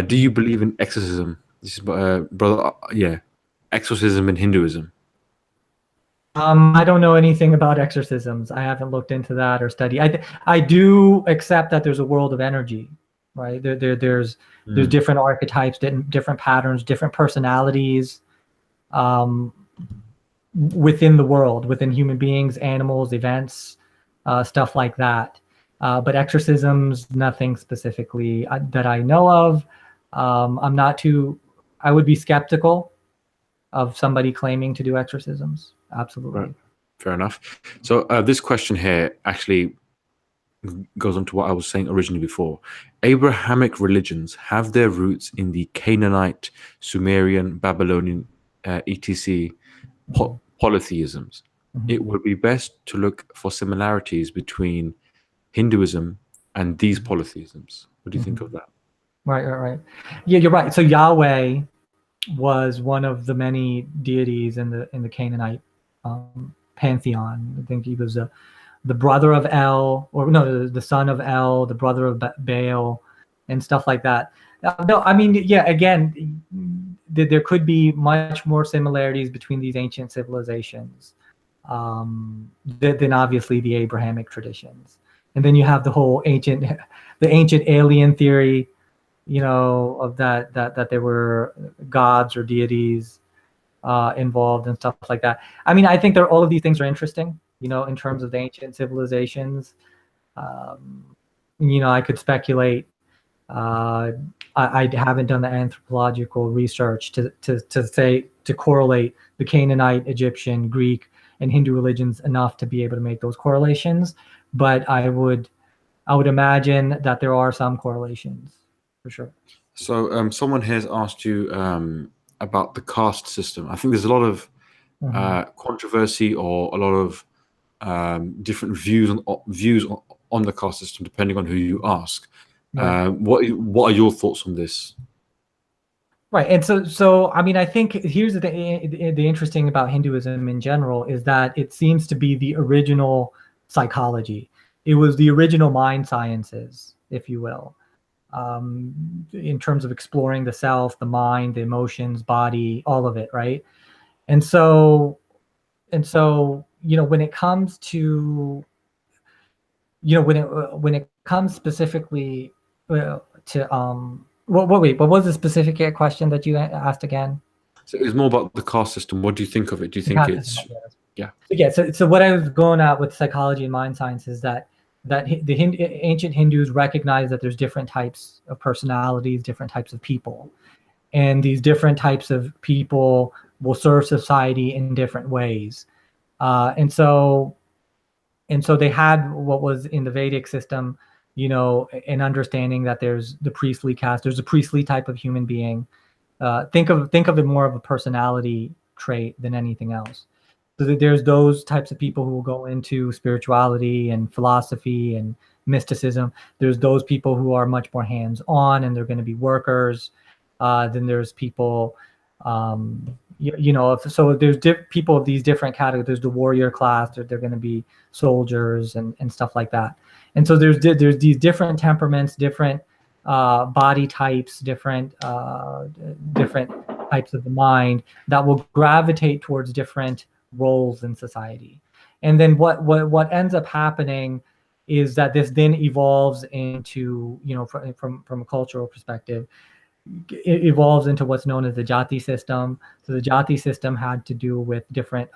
Do you believe in exorcism? This is, brother, exorcism in Hinduism. I don't know anything about exorcisms. I haven't looked into that or studied. I do accept that there's a world of energy, right? There's different archetypes, different patterns, different personalities um, within the world, within human beings, animals, events, stuff like that. But exorcisms, nothing specifically that I know of. I'm not too. I would be skeptical of somebody claiming to do exorcisms. Absolutely. Right. Fair enough. So this question here actually goes on to what I was saying originally before. Abrahamic religions have their roots in the Canaanite, Sumerian, Babylonian, etc. Polytheisms. It would be best to look for similarities between Hinduism and these polytheisms. What do you think of that? Right. Yeah, you're right. So Yahweh was one of the many deities in the Canaanite pantheon. I think he was the brother of El, or no, the son of El, the brother of Baal, and stuff like that. No, I mean, yeah, again, there could be much more similarities between these ancient civilizations than obviously the Abrahamic traditions. And then you have the whole ancient alien theory, of that there were gods or deities involved and stuff like that. I mean, I think all of these things are interesting, in terms of the ancient civilizations. I could speculate. I haven't done the anthropological research to correlate the Canaanite, Egyptian, Greek, and Hindu religions enough to be able to make those correlations. But I would imagine that there are some correlations for sure. So someone has asked you about the caste system. I think there's a lot of controversy or a lot of different views on the caste system, depending on who you ask. Right. What are your thoughts on this? Right, and so I mean, I think here's the interesting about Hinduism in general is that it seems to be the original psychology. It was the original mind sciences, if you will, in terms of exploring the self, the mind, the emotions, body, all of it, right? And so when it comes to when it comes specifically to wait, what was the specific question that you asked again? So it's more about the caste system. What do you think of it? Do you think it's So what I was going at with psychology and mind science is that the ancient Hindus recognize that there's different types of personalities, different types of people, and these different types of people will serve society in different ways, and so they had what was in the Vedic system, an understanding that there's the priestly caste, there's a priestly type of human being. Think of it more of a personality trait than anything else. So there's those types of people who will go into spirituality and philosophy and mysticism. There's those people who are much more hands-on and they're going to be workers. Then there's people, so there's people of these different categories. There's the warrior class. They're going to be soldiers and stuff like that. And so there's these different temperaments, different body types, different types of the mind that will gravitate towards different roles in society. And then what ends up happening is that this then evolves into, from a cultural perspective, it evolves into what's known as the jati system. So the jati system had to do with different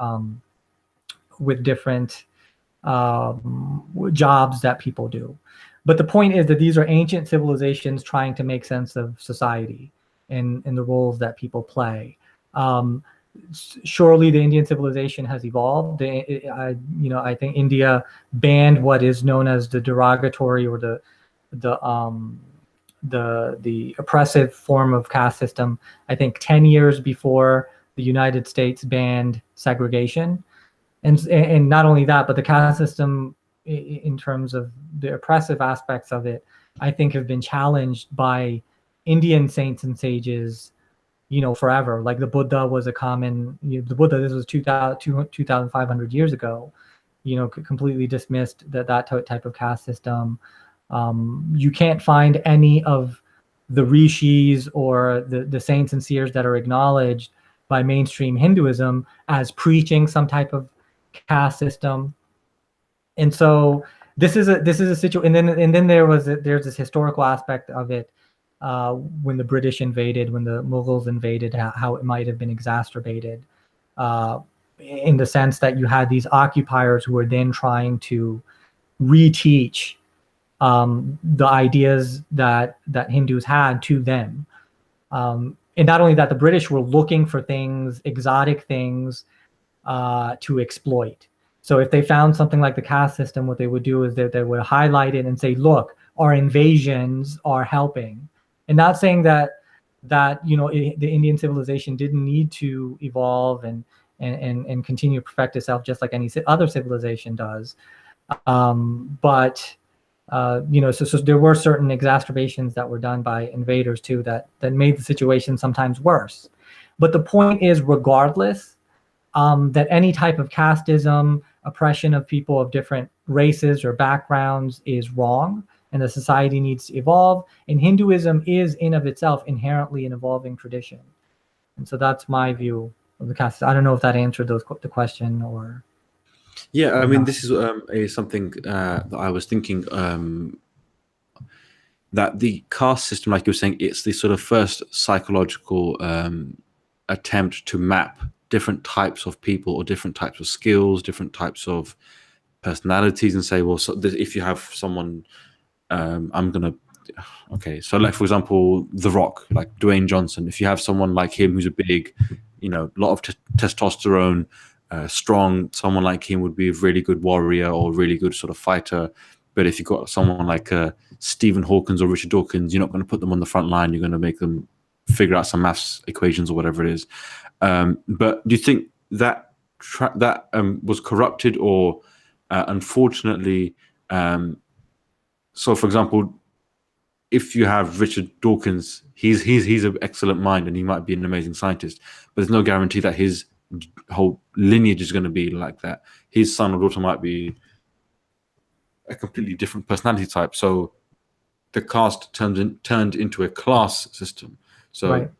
jobs that people do. But the point is that these are ancient civilizations trying to make sense of society and the roles that people play. Surely the Indian civilization has evolved. I think India banned what is known as the derogatory or the oppressive form of caste system, I think 10 years before the United States banned segregation. And not only that, but the caste system in terms of the oppressive aspects of it, I think have been challenged by Indian saints and sages, forever. Like the Buddha was a common, the Buddha, this was 2,500 years ago, completely dismissed that type of caste system. You can't find any of the rishis or the saints and seers that are acknowledged by mainstream Hinduism as preaching some type of caste system. And so this is a situation, and then there's this historical aspect of it, when the British invaded, when the Mughals invaded, how it might have been exacerbated, in the sense that you had these occupiers who were then trying to reteach the ideas that Hindus had to them. And not only that, the British were looking for things, exotic things, to exploit. So if they found something like the caste system, what they would do is that they would highlight it and say, look, our invasions are helping. And not saying that the Indian civilization didn't need to evolve and continue to perfect itself just like any other civilization does. But so there were certain exacerbations that were done by invaders too that made the situation sometimes worse. But the point is, regardless, that any type of casteism, oppression of people of different races or backgrounds is wrong, and the society needs to evolve. And Hinduism is in of itself inherently an evolving tradition. And so that's my view of the caste. I don't know if that answered the question or. Yeah, I mean, this is something that I was thinking, that the caste system, like you were saying, it's the sort of first psychological attempt to map different types of people or different types of skills, different types of personalities, and say, well, so if you have someone, so like, for example, The Rock, like Dwayne Johnson, if you have someone like him who's a big, lot of testosterone, strong, someone like him would be a really good warrior or really good sort of fighter. But if you've got someone like Stephen Hawkins or Richard Dawkins, you're not going to put them on the front line. You're going to make them figure out some maths equations or whatever it is. But do you think that was corrupted, or unfortunately, so for example, if you have Richard Dawkins, he's an excellent mind and he might be an amazing scientist, but there's no guarantee that his whole lineage is going to be like that. His son or daughter might be a completely different personality type. So the caste turned into a class system. So right.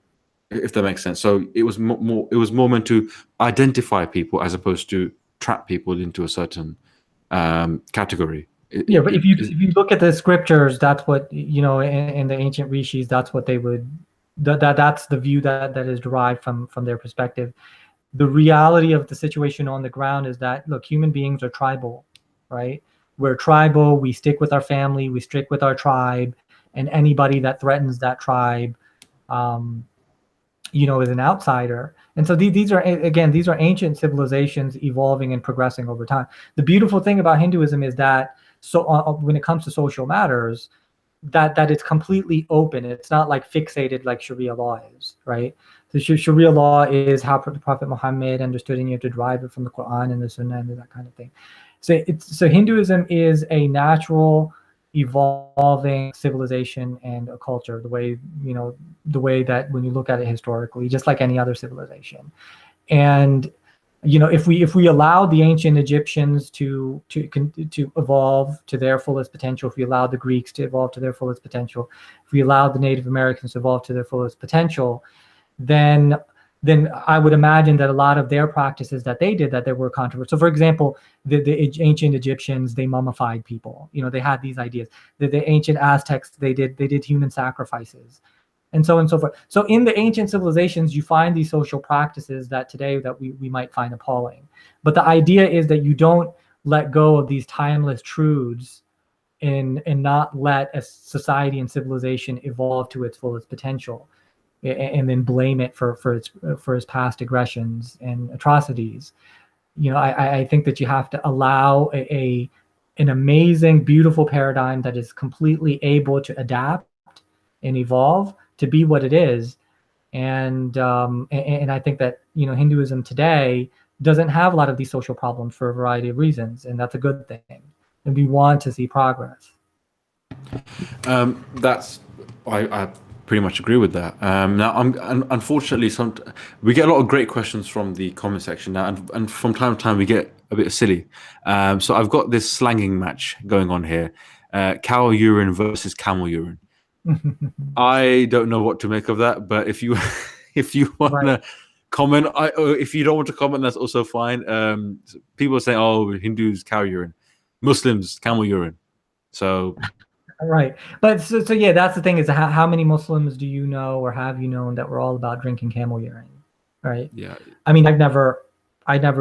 If that makes sense. So it was more meant to identify people as opposed to trap people into a certain category. But if you look at the scriptures, that's what in the ancient rishis, that's what they would. That's the view that is derived from their perspective. The reality of the situation on the ground is that, look, human beings are tribal, right? We're tribal. We stick with our family. We stick with our tribe, and anybody that threatens that tribe, is an outsider. And so these are ancient civilizations evolving and progressing over time. The beautiful thing about Hinduism is that when it comes to social matters, that it's completely open. It's not like fixated like Sharia law is, right? The Sharia law is how the Prophet Muhammad understood, and you have to derive it from the Quran and the Sunnah and that kind of thing. So Hinduism is a natural, evolving civilization and a culture. The way that when you look at it historically, just like any other civilization, and if we allow the ancient Egyptians to evolve to their fullest potential, if we allow the Greeks to evolve to their fullest potential, if we allow the Native Americans to evolve to their fullest potential, then I would imagine that a lot of their practices that they did, that there were controversial. So, for example, the ancient Egyptians, they mummified people. They had these ideas. The ancient Aztecs, they did human sacrifices, and so on and so forth. So in the ancient civilizations, you find these social practices that today that we might find appalling. But the idea is that you don't let go of these timeless truths and not let a society and civilization evolve to its fullest potential, and then blame it for its past aggressions and atrocities. I think that you have to allow an amazing, beautiful paradigm that is completely able to adapt and evolve to be what it is. And I think that Hinduism today doesn't have a lot of these social problems for a variety of reasons, and that's a good thing. And we want to see progress. I pretty much agree with that. Now, unfortunately, we get a lot of great questions from the comment section now, and from time to time we get a bit silly. So I've got this slanging match going on here: cow urine versus camel urine. I don't know what to make of that, but if you want to comment. If you don't want to comment, that's also fine. People say, "Oh, Hindus cow urine, Muslims camel urine." So Right. But so yeah, that's the thing is how many Muslims do you know or have you known that were all about drinking camel urine? Right. yeah, I mean, I never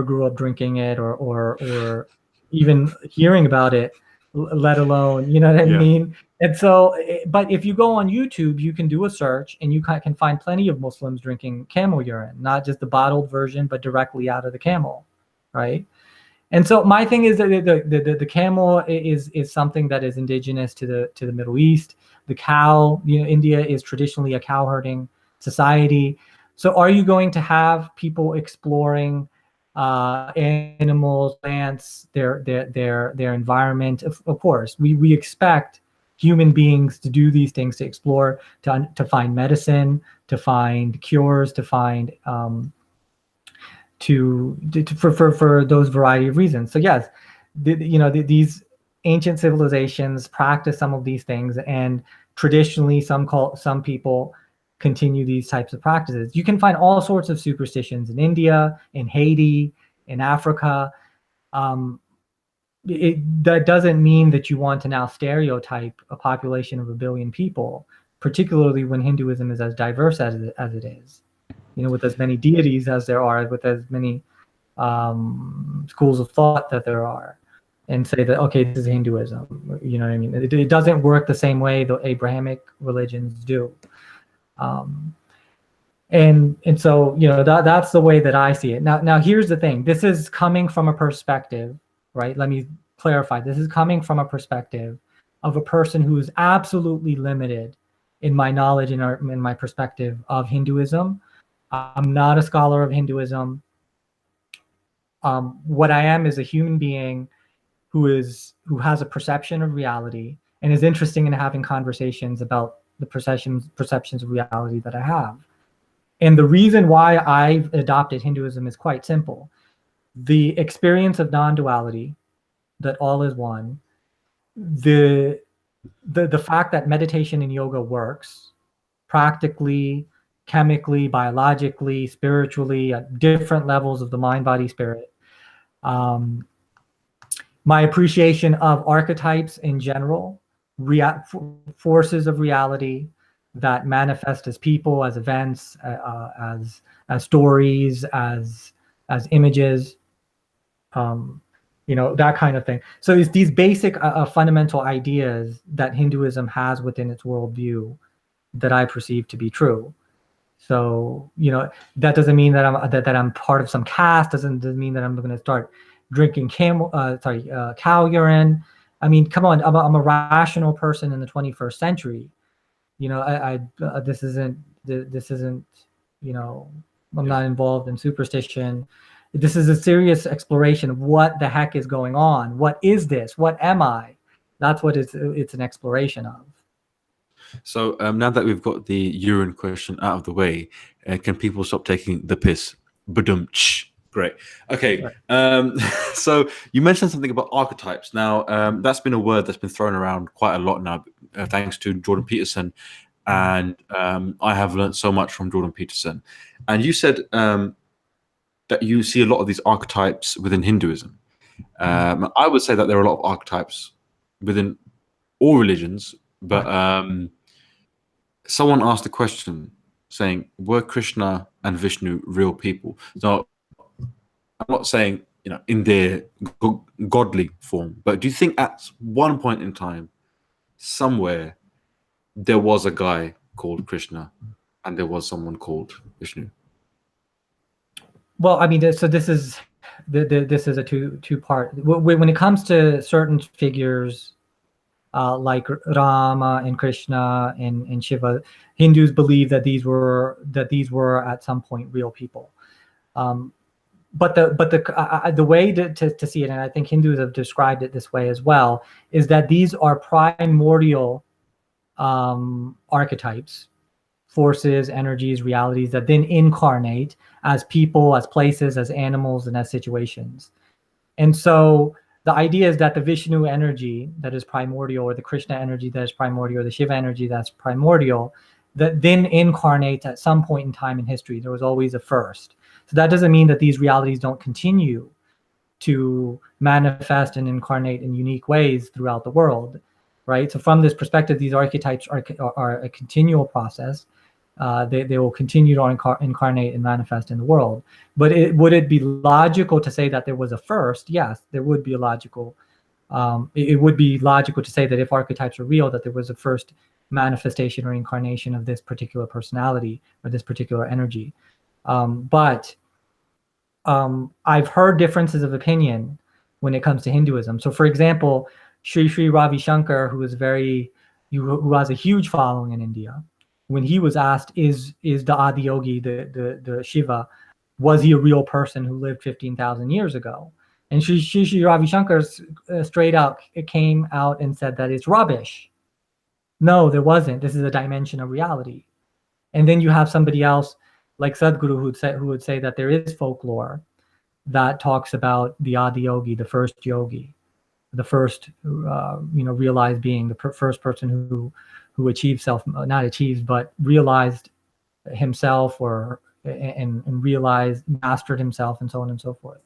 grew up drinking it or even hearing about it, let alone, you know what I yeah, mean? And so, but if you go on YouTube, you can do a search and you can find plenty of Muslims drinking camel urine, not just the bottled version, but directly out of the camel, right? And so my thing is that the camel is something that is indigenous to the Middle East. The cow, you know, India is traditionally a cow herding society. So are you going to have people exploring animals, plants, their environment? Of course, we expect human beings to do these things, to explore, to find medicine, to find cures, to find for those variety of reasons. So yes, these ancient civilizations practice some of these things, and traditionally some people continue these types of practices. You can find all sorts of superstitions in India, in Haiti, in Africa. That doesn't mean that you want to now stereotype a population of 1 billion people, particularly when Hinduism is as diverse as it is, with as many deities as there are, with as many schools of thought that there are, and say that, okay, this is Hinduism. You know what I mean? It doesn't work the same way the Abrahamic religions do. And so, that's the way that I see it. Now here's the thing. This is coming from a perspective, right? Let me clarify. This is coming from a perspective of a person who is absolutely limited in my knowledge and in my perspective of Hinduism. I'm not a scholar of Hinduism. What I am is a human being who has a perception of reality and is interested in having conversations about the perceptions of reality that I have. And the reason why I've adopted Hinduism is quite simple. The experience of non-duality, that all is one, the fact that meditation and yoga works practically, chemically, biologically, spiritually, at different levels of the mind, body, spirit. My appreciation of archetypes in general, forces of reality that manifest as people, as events, as stories, as images, that kind of thing. So it's these basic fundamental ideas that Hinduism has within its worldview that I perceive to be true. So that doesn't mean that I'm part of some caste. Doesn't mean that I'm going to start drinking cow urine. I mean, come on, I'm a rational person in the 21st century. This isn't. I'm not involved in superstition. This is a serious exploration of what the heck is going on. What is this? What am I? That's what it's an exploration of. So now that we've got the urine question out of the way, can people stop taking the piss? Badum-tsh. Great. Okay. Right. So you mentioned something about archetypes. Now, that's been a word that's been thrown around quite a lot now, thanks to Jordan Peterson. And I have learned so much from Jordan Peterson. And you said that you see a lot of these archetypes within Hinduism. I would say that there are a lot of archetypes within all religions, but someone asked a question saying, were Krishna and Vishnu real people? So I'm not saying, in their godly form, but do you think at one point in time, somewhere, there was a guy called Krishna and there was someone called Vishnu? Well, I mean, so this is a two-part. When it comes to certain figures, like Rama and Krishna and Shiva, Hindus believe that these were at some point real people. But the way to see it, and I think Hindus have described it this way as well, is that these are primordial archetypes, forces, energies, realities that then incarnate as people, as places, as animals, and as situations. And so the idea is that the Vishnu energy that is primordial, or the Krishna energy that is primordial, or the Shiva energy that's primordial, that then incarnates at some point in time in history. There was always a first. So that doesn't mean that these realities don't continue to manifest and incarnate in unique ways throughout the world, right? So from this perspective, these archetypes are a continual process. They will continue to incarnate and manifest in the world. But would it be logical to say that there was a first? Yes, there would be a logical. It would be logical to say that if archetypes are real, that there was a first manifestation or incarnation of this particular personality or this particular energy. But I've heard differences of opinion when it comes to Hinduism. So, for example, Sri Ravi Shankar, who has a huge following in India, when he was asked, "Is the Adiyogi, the Shiva, was he a real person who lived 15,000 years ago?" And Sri Ravi Shankar straight out came out and said that it's rubbish. No, there wasn't. This is a dimension of reality. And then you have somebody else like Sadhguru who would say that there is folklore that talks about the Adiyogi, the first yogi, the first realized being, the first person who achieved not achieved, but realized himself and mastered himself, and so on and so forth.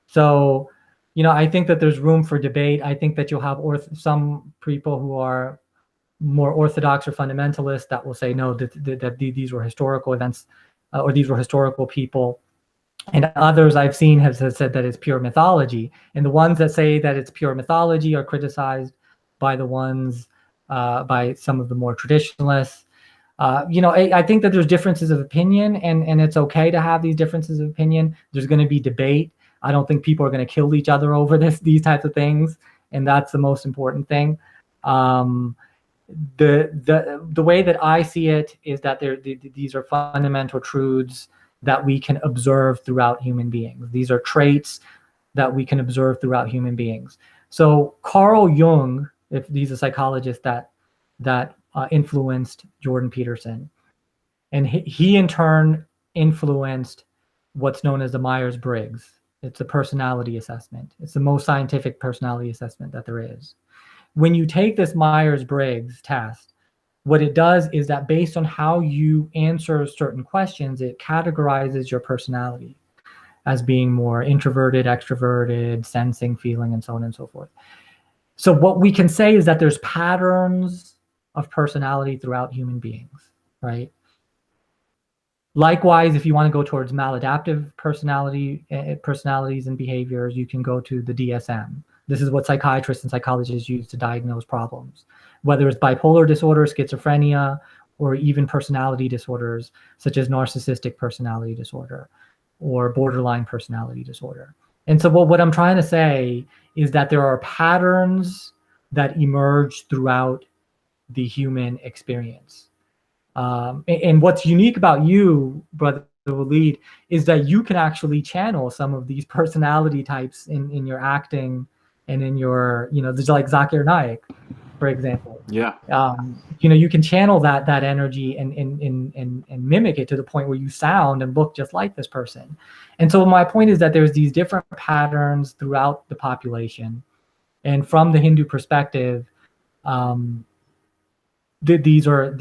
So, I think that there's room for debate. I think that you'll have some people who are more orthodox or fundamentalist that will say no, that these were historical events, or these were historical people. And others I've seen have said that it's pure mythology. And the ones that say that it's pure mythology are criticized by by some of the more traditionalists. I think that there's differences of opinion, and it's okay to have these differences of opinion. There's going to be debate. I don't think people are going to kill each other over these types of things, and that's the most important thing. The way that I see it is that these are fundamental truths that we can observe throughout human beings. These are traits that we can observe throughout human beings. So Carl Jung, if he's a psychologist that influenced Jordan Peterson, and he in turn influenced what's known as the Myers-Briggs. It's a personality assessment. It's the most scientific personality assessment that there is. When you take this Myers-Briggs test, what it does is that based on how you answer certain questions, it categorizes your personality as being more introverted, extroverted, sensing, feeling, and so on and so forth. So what we can say is that there's patterns of personality throughout human beings, right? Likewise, if you want to go towards maladaptive personalities and behaviors, you can go to the DSM. This is what psychiatrists and psychologists use to diagnose problems, whether it's bipolar disorder, schizophrenia, or even personality disorders such as narcissistic personality disorder or borderline personality disorder. And so what I'm trying to say is that there are patterns that emerge throughout the human experience. And what's unique about you, Brother Walid, is that you can actually channel some of these personality types in your acting and in your, there's like Zakir Naik, for example. Yeah. You can channel that energy and mimic it to the point where you sound and look just like this person. And so my point is that there's these different patterns throughout the population. And from the Hindu perspective, these are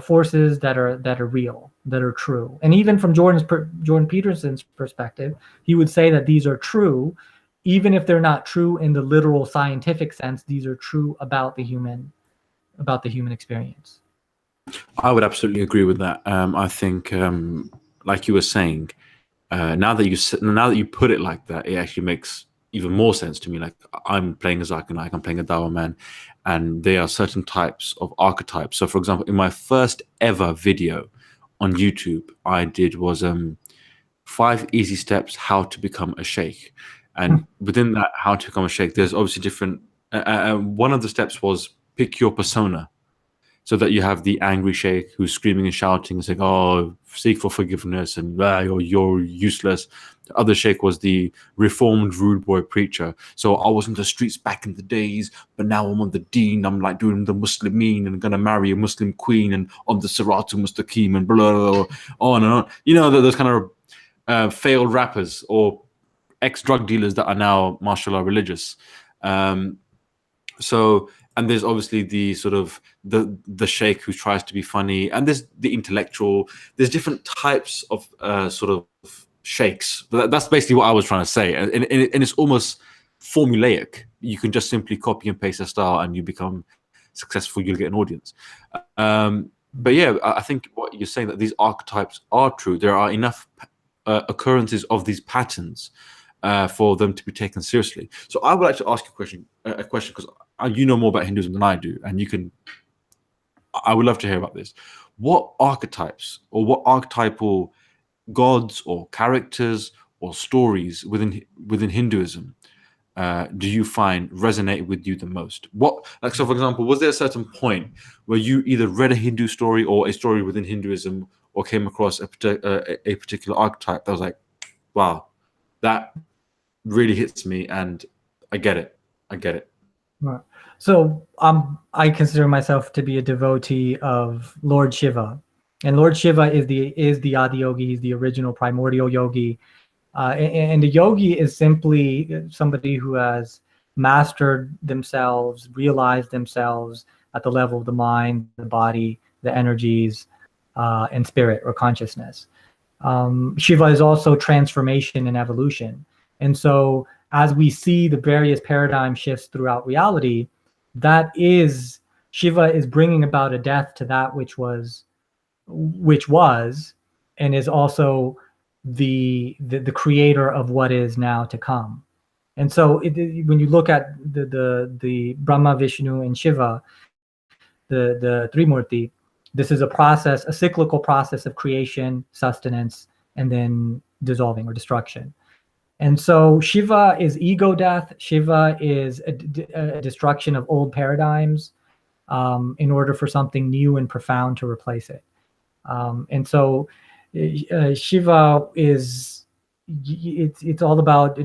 forces that are real, that are true. And even from Jordan Peterson's perspective, he would say that these are true, even if they're not true in the literal scientific sense. These are true about the human experience. I would absolutely agree with that. I think, like you were saying, now that you put it like that, it actually makes even more sense to me. Like, I'm playing a Zakir Naik, I'm playing a Dawa man, and there are certain types of archetypes. So, for example, in my first ever video on YouTube, I did was 5 easy steps how to become a sheikh. And within that, how to become a sheikh, there's obviously different. One of the steps was pick your persona, so that you have the angry sheikh who's screaming and shouting and saying, "Oh, seek for forgiveness," and you're useless. The other sheikh was the reformed rude boy preacher. So I was in the streets back in the days, but now I'm on the deen. I'm like doing the Muslimeen and gonna marry a Muslim queen and on the Siratul Mustaqim and blah, blah, blah, on and on. Those kind of failed rappers or ex-drug dealers that are now, mashallah, religious. So and there's obviously the sort of the sheikh who tries to be funny, and there's the intellectual. There's different types of sort of sheikhs. That's basically what I was trying to say, and it's almost formulaic. You can just simply copy and paste a style, and you become successful. You'll get an audience. But yeah, I think what you're saying, that these archetypes are true. There are enough occurrences of these patterns for them to be taken seriously. So I would like to ask you a question, because you know more about Hinduism than I do, and I would love to hear about this. What archetypes or what archetypal gods or characters or stories within Hinduism do you find resonate with you the most? So for example, was there a certain point where you either read a Hindu story or a story within Hinduism, or came across a particular archetype that was like, wow, that really hits me, and I get it. Right. So I consider myself to be a devotee of Lord Shiva, and Lord Shiva is the Adi Yogi. He's the original primordial yogi, and the yogi is simply somebody who has mastered themselves, realized themselves at the level of the mind, the body, the energies, and spirit or consciousness. Shiva is also transformation and evolution. And so as we see the various paradigm shifts throughout reality, Shiva is bringing about a death to that which was, and is also the creator of what is now to come. And so when you look at the Brahma, Vishnu, and Shiva, the Trimurti, this is a cyclical process of creation, sustenance, and then dissolving or destruction. And so Shiva is ego death. Shiva is a destruction of old paradigms in order for something new and profound to replace it. And so Shiva is it's all about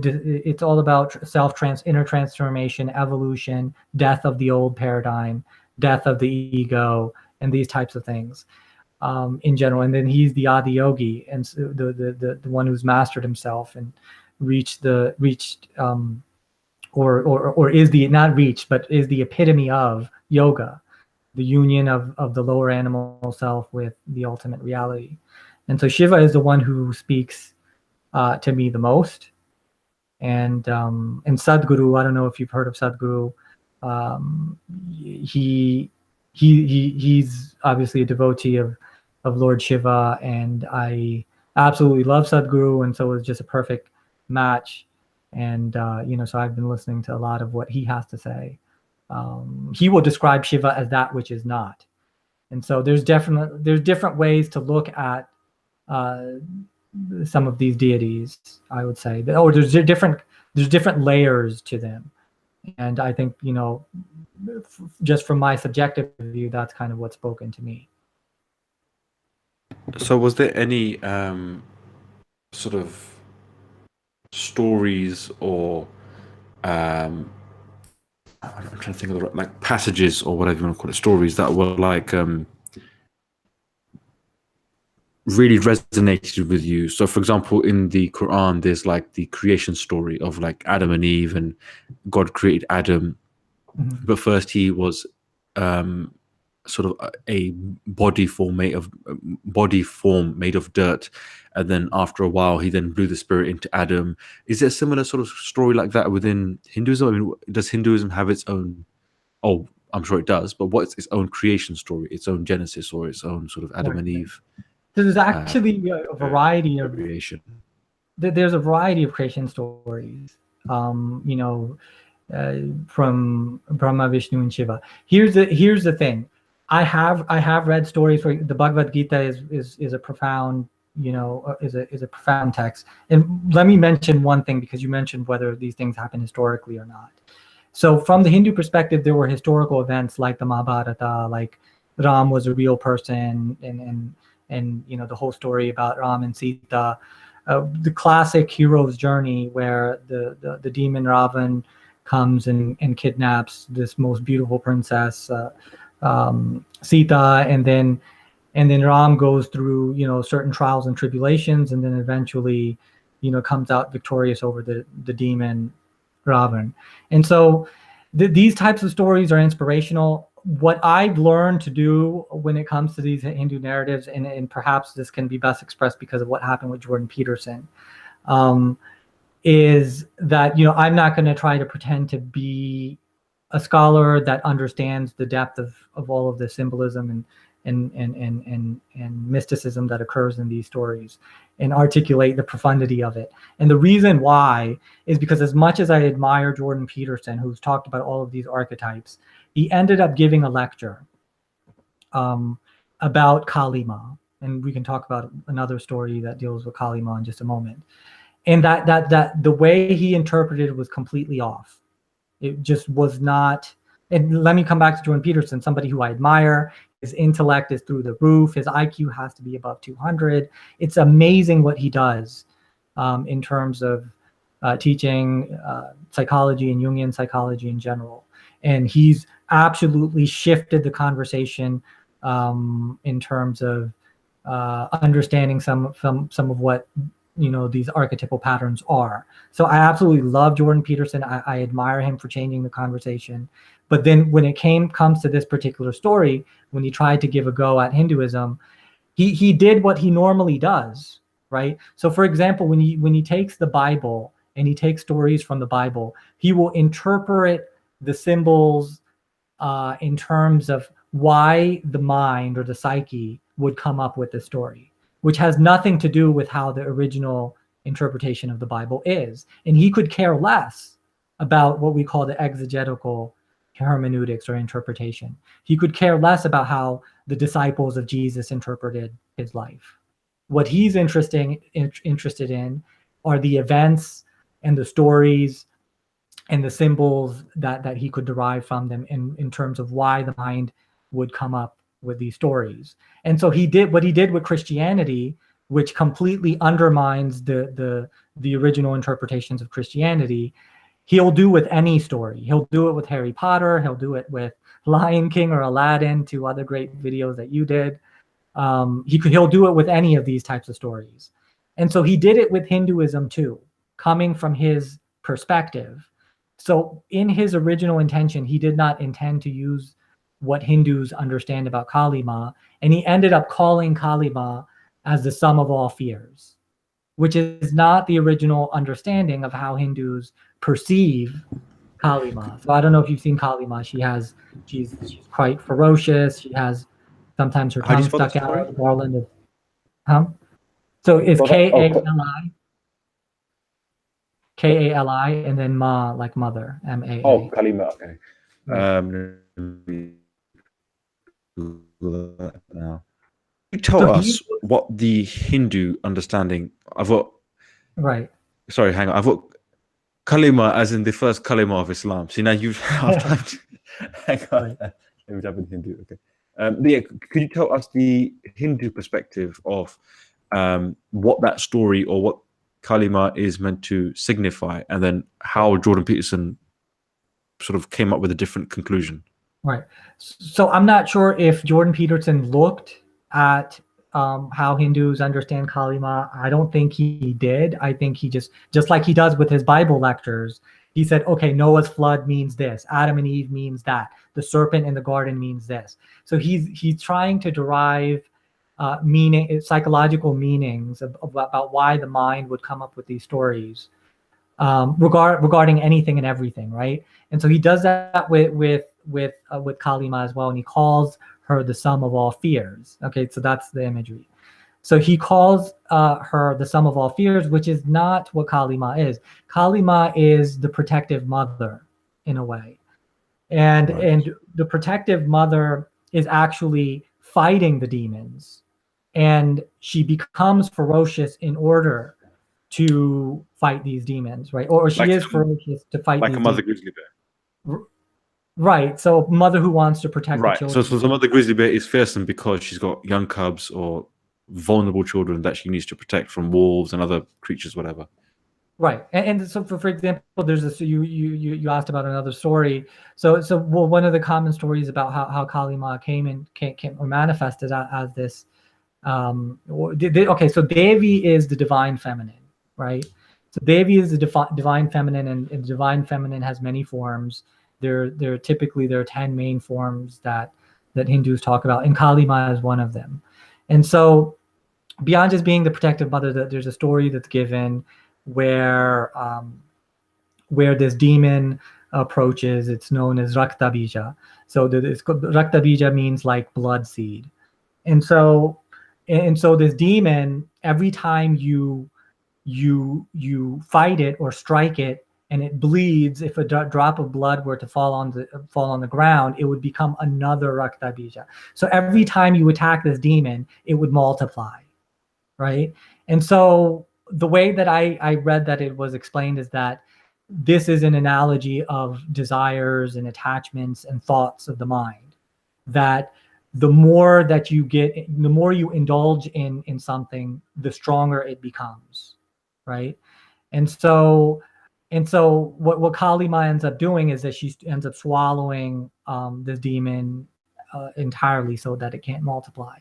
inner transformation, evolution, death of the old paradigm, death of the ego, and these types of things in general. And then he's the Adi Yogi, and so the one who's mastered himself and reached or is the not reached, but is the epitome of yoga, the union of the lower animal self with the ultimate reality. And so Shiva is the one who speaks to me the most. And Sadhguru, I don't know if you've heard of Sadhguru. He's obviously a devotee of Lord Shiva, and I absolutely love Sadhguru, and so it was just a perfect match. And so I've been listening to a lot of what he has to say. He will describe Shiva as that which is not. And so there's different ways to look at some of these deities, I would say. Or there's different layers to them. And I think, just from my subjective view, that's kind of what's spoken to me. So was there any sort of stories or I'm trying to think of the like passages or whatever you want to call it, stories that were like really resonated with you? So for example, in the Quran, there's like the creation story of like Adam and Eve, and God created Adam, but first he was sort of a body form made of dirt, and then after a while he then blew the spirit into Adam. Is there a similar sort of story like that within Hinduism? I mean, does Hinduism have its own? Oh, I'm sure it does, but what's its own creation story, its own genesis, or its own sort of Adam and Eve? There's actually a variety of creation. There's a variety of creation stories, from Brahma, Vishnu, and Shiva. Here's the thing. I have read stories where the Bhagavad Gita is a profound, is a profound text. And let me mention one thing, because you mentioned whether these things happen historically or not. So from the Hindu perspective, there were historical events like the Mahabharata, like Ram was a real person, and the whole story about Ram and Sita, the classic hero's journey where the demon Ravan comes and kidnaps this most beautiful princess, Sita, and then Ram goes through certain trials and tribulations, and then eventually comes out victorious over the demon Ravan. And so these types of stories are inspirational. What I've learned to do when it comes to these Hindu narratives, and perhaps this can be best expressed because of what happened with Jordan Peterson, is that, you know, I'm not going to try to pretend to be a scholar that understands the depth of all of the symbolism and mysticism that occurs in these stories and articulate the profundity of it. And the reason why is because, as much as I admire Jordan Peterson, who's talked about all of these archetypes, he ended up giving a lecture about Kali Ma. And we can talk about another story that deals with Kali Ma in just a moment. And that the way he interpreted it was completely off. It just was not. And let me come back to Jordan Peterson, somebody who I admire. His intellect is through the roof. His IQ has to be above 200. It's amazing what he does in terms of teaching psychology and Jungian psychology in general. And he's absolutely shifted the conversation in terms of understanding some of what, you know, these archetypal patterns are. So I absolutely love Jordan Peterson. I admire him for changing the conversation. But then when it comes to this particular story, when he tried to give a go at Hinduism, he did what he normally does, right? So for example, when he takes the Bible and he takes stories from the Bible, he will interpret the symbols in terms of why the mind or the psyche would come up with the story, which has nothing to do with how the original interpretation of the Bible is. And he could care less about what we call the exegetical hermeneutics or interpretation. He could care less about how the disciples of Jesus interpreted his life. What he's interested in are the events and the stories and the symbols that he could derive from them in terms of why the mind would come up with these stories. And so he did what he did with Christianity, which completely undermines the original interpretations of Christianity. He'll do with any story. He'll do it with Harry Potter. He'll do it with Lion King or Aladdin, two other great videos that you did. He'll do it with any of these types of stories. And so he did it with Hinduism too, coming from his perspective. So in his original intention, he did not intend to use what Hindus understand about Kali Ma, and he ended up calling Kali Ma as the sum of all fears, which is not the original understanding of how Hindus perceive Kali Ma. So I don't know if you've seen Kali Ma. She's quite ferocious. She has sometimes her tongue stuck out, a garland of So it's Kali, Kali, and then Ma like mother, M-A-A. Oh, Kali Ma. Okay. Now, you tell us what the Hindu understanding. I've got right. Sorry, hang on. I've got kalima as in the first kalima of Islam. See, now you've hang on. Let me type in Hindu. Okay. Yeah, could you tell us the Hindu perspective of what that story or what kalima is meant to signify, and then how Jordan Peterson sort of came up with a different conclusion? Right. So I'm not sure if Jordan Peterson looked at how Hindus understand Kali Ma. I don't think he did. I think he just like he does with his Bible lectures, he said, okay, Noah's flood means this. Adam and Eve means that. The serpent in the garden means this. So he's trying to derive psychological meanings about why the mind would come up with these stories regarding anything and everything, right? And so he does that with Kali Ma as well, and he calls her the sum of all fears. Okay, so that's the imagery. So he calls her the sum of all fears, which is not what Kali Ma is. Kali Ma is the protective mother in a way, and the protective mother is actually fighting the demons, and she becomes ferocious in order to fight these demons, right? Or she is ferocious to fight like these a mother demons. grizzly bear. Right. So mother who wants to protect the children. So the mother grizzly bear is fearsome because she's got young cubs or vulnerable children that she needs to protect from wolves and other creatures, whatever. Right. And so for example, there's this, you asked about another story. So one of the common stories about how Kali Ma came or manifested as this. Okay, so Devi is the divine feminine, right? So Devi is the divine feminine, and the divine feminine has many forms. There typically there are 10 main forms that Hindus talk about, and Kali Ma is one of them. And so beyond just being the protective mother, there's a story that's given where this demon approaches. It's known as Rakta Bija. So Rakta Bija means like blood seed. And so this demon, every time you fight it or strike it and it bleeds, if a drop of blood were to fall on the ground, it would become another Rakta Bija. So every time you attack this demon, it would multiply, right? And so the way that I read that it was explained is that this is an analogy of desires and attachments and thoughts of the mind, that the more that you get, the more you indulge in something, the stronger it becomes, right? And so what Kali Ma ends up doing is that she ends up swallowing this demon entirely so that it can't multiply.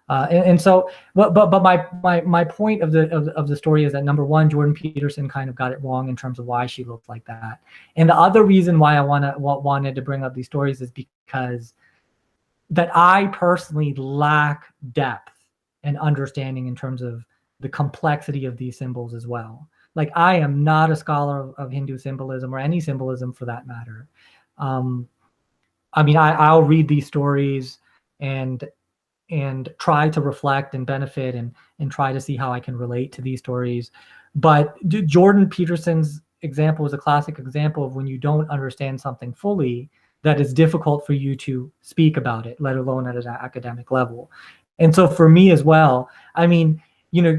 And so, but my point of the story is that, number one, Jordan Peterson kind of got it wrong in terms of why she looked like that. And the other reason why I wanted to bring up these stories is because that I personally lack depth and understanding in terms of the complexity of these symbols as well. Like, I am not a scholar of Hindu symbolism, or any symbolism for that matter. I mean, I'll read these stories and try to reflect and benefit and try to see how I can relate to these stories. But Jordan Peterson's example is a classic example of when you don't understand something fully, that it's difficult for you to speak about it, let alone at an academic level. And so for me as well, I mean, you know,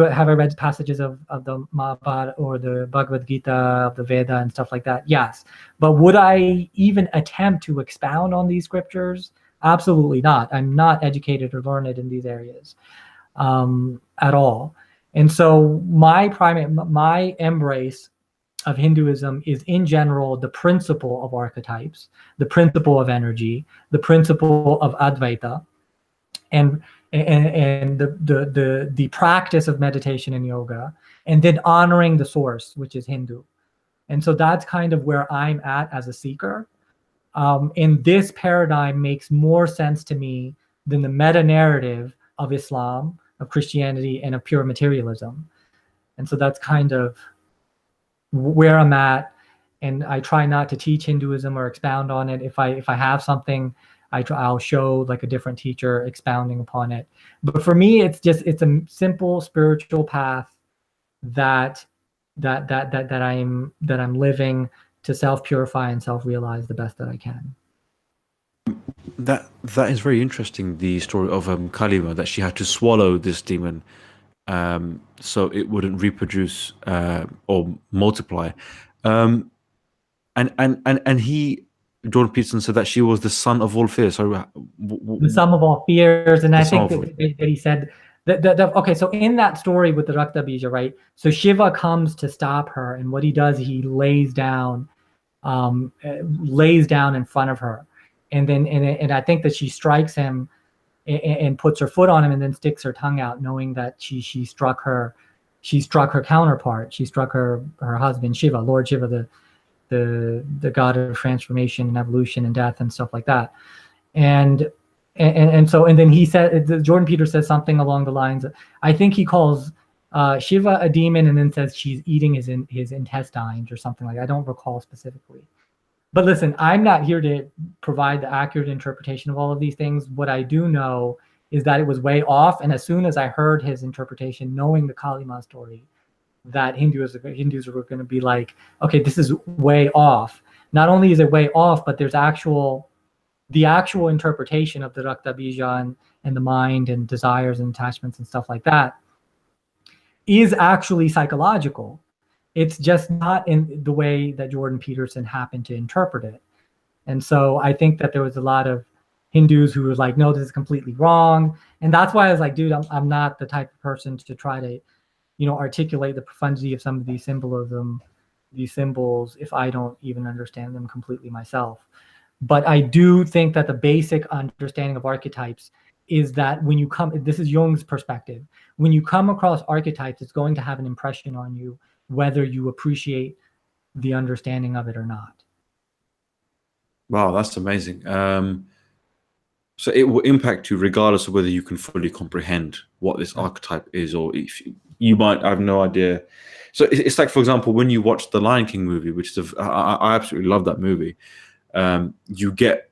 have I read passages of the Mahabharata or the Bhagavad Gita, of the Veda and stuff like that? Yes. But would I even attempt to expound on these scriptures? Absolutely not. I'm not educated or learned in these areas at all. And so my embrace of Hinduism is, in general, the principle of archetypes, the principle of energy, the principle of Advaita, and the practice of meditation and yoga, and then honoring the source, which is Hindu. And so that's kind of where I'm at as a seeker. And this paradigm makes more sense to me than the meta narrative of Islam, of Christianity, and of pure materialism. And so that's kind of where I'm at. And I try not to teach Hinduism or expound on it. If I have something, I'll show like a different teacher expounding upon it. But for me, it's a simple spiritual path that I'm living to self-purify and self-realize the best that I can. That is very interesting. The story of Kali Ma, that she had to swallow this demon so it wouldn't reproduce or multiply. And he, Jordan Peterson, said that she was the son of all fears. So the sum of all fears, and I think that he said that okay. So in that story with the Rakta Bija, right? So Shiva comes to stop her, and what he does, he lays down in front of her, and then and I think that she strikes him and puts her foot on him, and then sticks her tongue out, knowing that she struck her counterpart. She struck her husband Shiva, Lord Shiva, the god of transformation and evolution and death and stuff like that. And then he said, Jordan Peterson says something along the lines of, I think he calls Shiva a demon, and then says she's eating his intestines or something like that. I don't recall specifically. But listen, I'm not here to provide the accurate interpretation of all of these things. What I do know is that it was way off. And as soon as I heard his interpretation, knowing the Kali Ma story, that Hindus were going to be like, okay, this is way off. Not only is it way off, but there's the actual interpretation of the Rakta Bija and the mind and desires and attachments and stuff like that is actually psychological. It's just not in the way that Jordan Peterson happened to interpret it. And so I think that there was a lot of Hindus who were like, no, this is completely wrong. And that's why I was like, dude, I'm not the type of person to try to, articulate the profundity of some of these symbols, if I don't even understand them completely myself. But I do think that the basic understanding of archetypes is that when you this is Jung's perspective, when you come across archetypes, it's going to have an impression on you, whether you appreciate the understanding of it or not. Wow, that's amazing. So it will impact you regardless of whether you can fully comprehend what this archetype is, or if you might have no idea. So it's like, for example, when you watch the Lion King movie, which is I absolutely love that movie. You get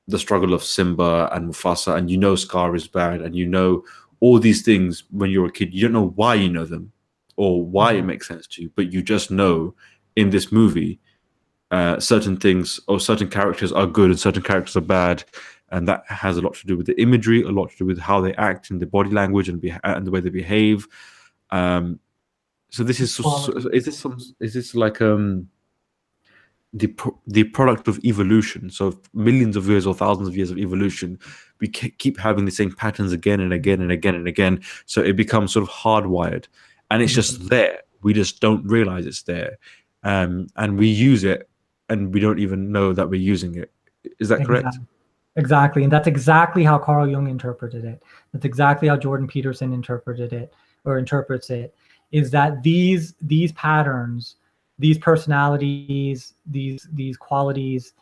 the struggle of Simba and Mufasa, and you know Scar is bad, and you know all these things when you're a kid. You don't know why you know them or why it makes sense to you, but you just know in this movie certain things or certain characters are good and certain characters are bad, and that has a lot to do with the imagery, a lot to do with how they act and the body language and the way they behave. So this is is this like the product of evolution? So millions of years or thousands of years of evolution, we keep having the same patterns again and again and again and again. So it becomes sort of hardwired, and it's just there. We just don't realize it's there, and we use it, and we don't even know that we're using it. Is that correct? Exactly. And that's exactly how Carl Jung interpreted it. That's exactly how Jordan Peterson interpreted it, or interprets it, is that these patterns, these personalities, these qualities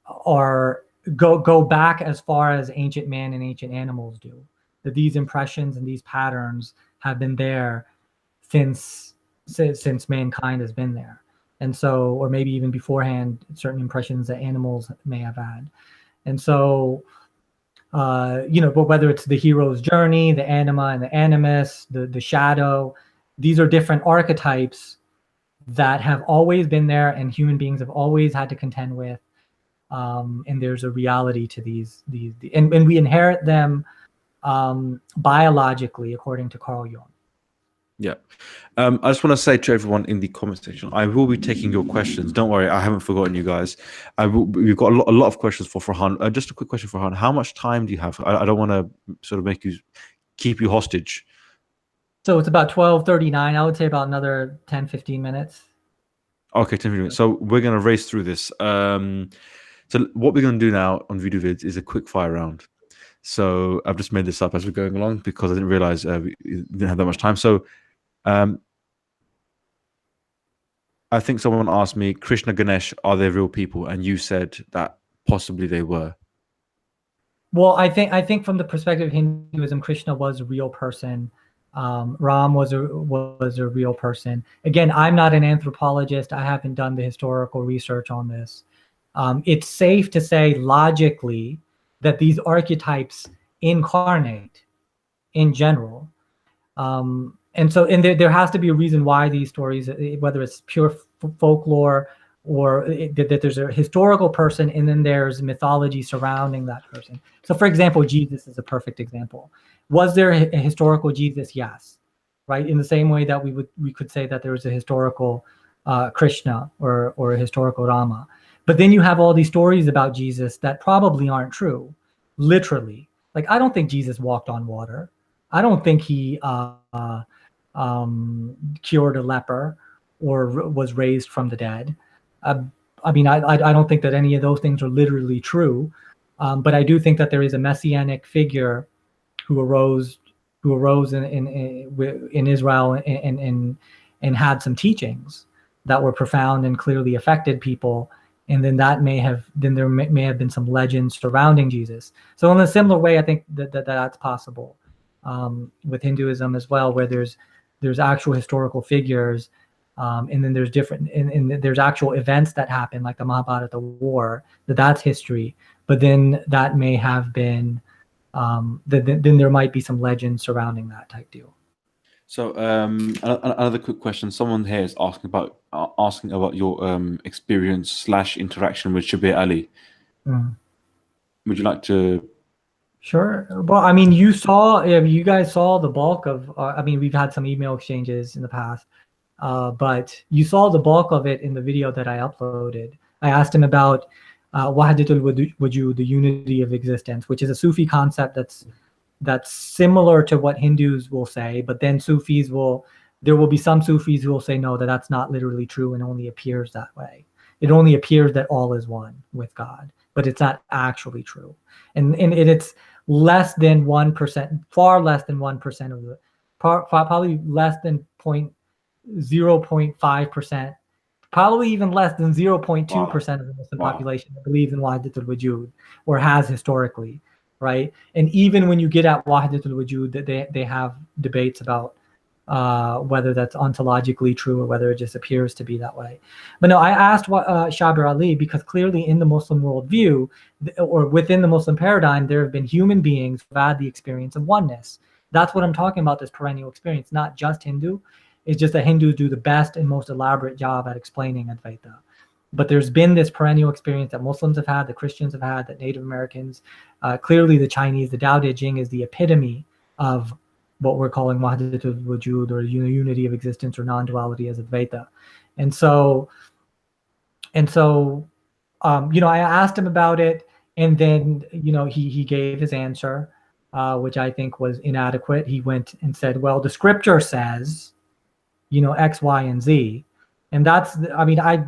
are go back as far as ancient man and ancient animals do. That these impressions and these patterns have been there since mankind has been there. And so, or maybe even beforehand, certain impressions that animals may have had. And so, but whether it's the hero's journey, the anima and the animus, the shadow, these are different archetypes that have always been there, and human beings have always had to contend with. And there's a reality to these, and we inherit them biologically, according to Carl Jung. Yeah. I just want to say to everyone in the comment section, I will be taking your questions. Don't worry, I haven't forgotten you guys. We've got a lot of questions for Farhan. Just a quick question, Farhan. How much time do you have? I don't want to sort of keep you hostage. So it's about 12:39. I would say about another 10, 15 minutes. Okay, 10 minutes. So we're going to race through this. So what we're going to do now on Veedu Vidz is a quick fire round. So I've just made this up as we're going along because I didn't realize we didn't have that much time. So I think someone asked me, Krishna, Ganesh, are they real people? And you said that possibly they were. Well, I think from the perspective of Hinduism, Krishna was a real person. Ram was a real person. Again, I'm not an anthropologist. I haven't done the historical research on this. It's safe to say logically that these archetypes incarnate in general. And there has to be a reason why these stories, whether it's pure folklore or that there's a historical person and then there's mythology surrounding that person. So, for example, Jesus is a perfect example. Was there a historical Jesus? Yes, right. In the same way that we could say that there was a historical Krishna or a historical Rama. But then you have all these stories about Jesus that probably aren't true, literally. Like, I don't think Jesus walked on water. I don't think he cured a leper or was raised from the dead. I mean, I don't think that any of those things are literally true, but I do think that there is a messianic figure who arose in Israel and had some teachings that were profound and clearly affected people. And then there may have been some legends surrounding Jesus. So in a similar way, I think that's possible with Hinduism as well, where there's actual historical figures, and then there's there's actual events that happen, like the Mahabharata war. That's history, but then that may have been then there might be some legends surrounding that type deal. So another quick question. Someone here is asking about your experience / interaction with Shabir Ali. Would you like to? Sure. Well, I mean, you guys saw the bulk of. I mean, we've had some email exchanges in the past, but you saw the bulk of it in the video that I uploaded. I asked him about wahdatul wujud, the unity of existence, which is a Sufi concept that's similar to what Hindus will say, but then there will be some Sufis who will say, no, that's not literally true and only appears that way. It only appears that all is one with God, but it's not actually true. And it's less than 1%, far less than 1% of probably less than 0.5% probably even less than 0.2% of the Muslim population that believes in Wahdatul Wujud, or has historically, right? And even when you get at Wahdatul Wujud, they have debates about whether that's ontologically true or whether it just appears to be that way. But no, I asked Shabir Ali because clearly in the Muslim worldview, or within the Muslim paradigm, there have been human beings who've had the experience of oneness. That's what I'm talking about, this perennial experience, not just Hindu. It's just that Hindus do the best and most elaborate job at explaining Advaita. But there's been this perennial experience that Muslims have had, that Christians have had, that Native Americans, clearly the Chinese, the Tao Te Ching is the epitome of what we're calling Wahdatul Wujud, or unity of existence, or non-duality as Advaita. And so, I asked him about it, and then, he gave his answer, which I think was inadequate. He went and said, well, the scripture says, X, Y, and Z. And that's, I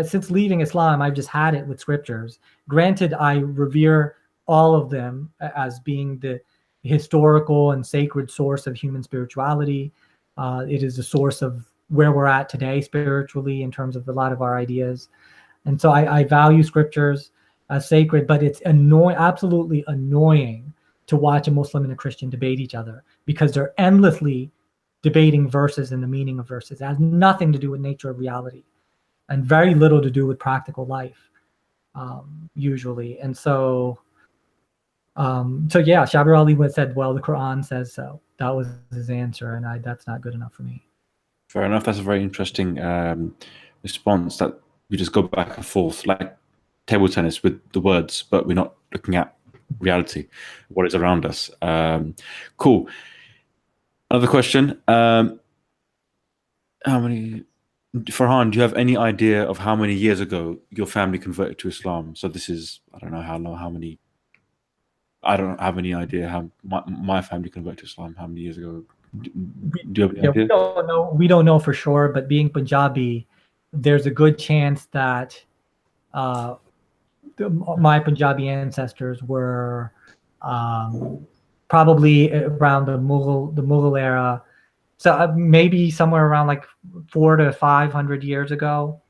since leaving Islam, I've just had it with scriptures. Granted, I revere all of them as being the historical and sacred source of human spirituality. It is the source of where we're at today spiritually in terms of a lot of our ideas. And so I value scriptures as sacred, but it's absolutely annoying to watch a Muslim and a Christian debate each other, because they're endlessly debating verses and the meaning of verses. It has nothing to do with nature of reality and very little to do with practical life, usually. And so Shabir Ali said, well, the Quran says so. That was his answer, and that's not good enough for me. Fair enough. That's a very interesting response, that we just go back and forth like table tennis with the words, but we're not looking at reality, what is around us. Cool. Another question. Farhan, do you have any idea of how many years ago your family converted to Islam? So this is, I don't have any idea how my family converted to Islam, how many years ago. Do you have any idea? We don't know for sure, but being Punjabi, there's a good chance that my Punjabi ancestors were probably around the Mughal era. So maybe somewhere around like 400 to 500 years ago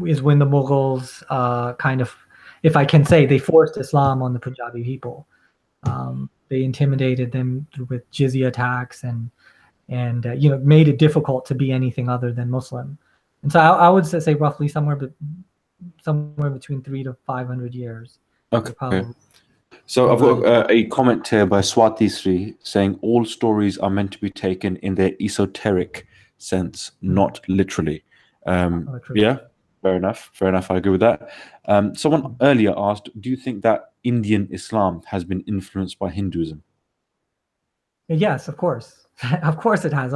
is when the Mughals kind of, if I can say, they forced Islam on the Punjabi people. They intimidated them with jizya tax and made it difficult to be anything other than Muslim. And so I would say roughly somewhere between 300 to 500 years. Okay. So I've got a comment here by Swati Sri saying all stories are meant to be taken in their esoteric sense, not literally. Yeah, fair enough. I agree with that. Someone earlier asked, do you think that Indian Islam has been influenced by Hinduism? Yes, of course. Of course it has.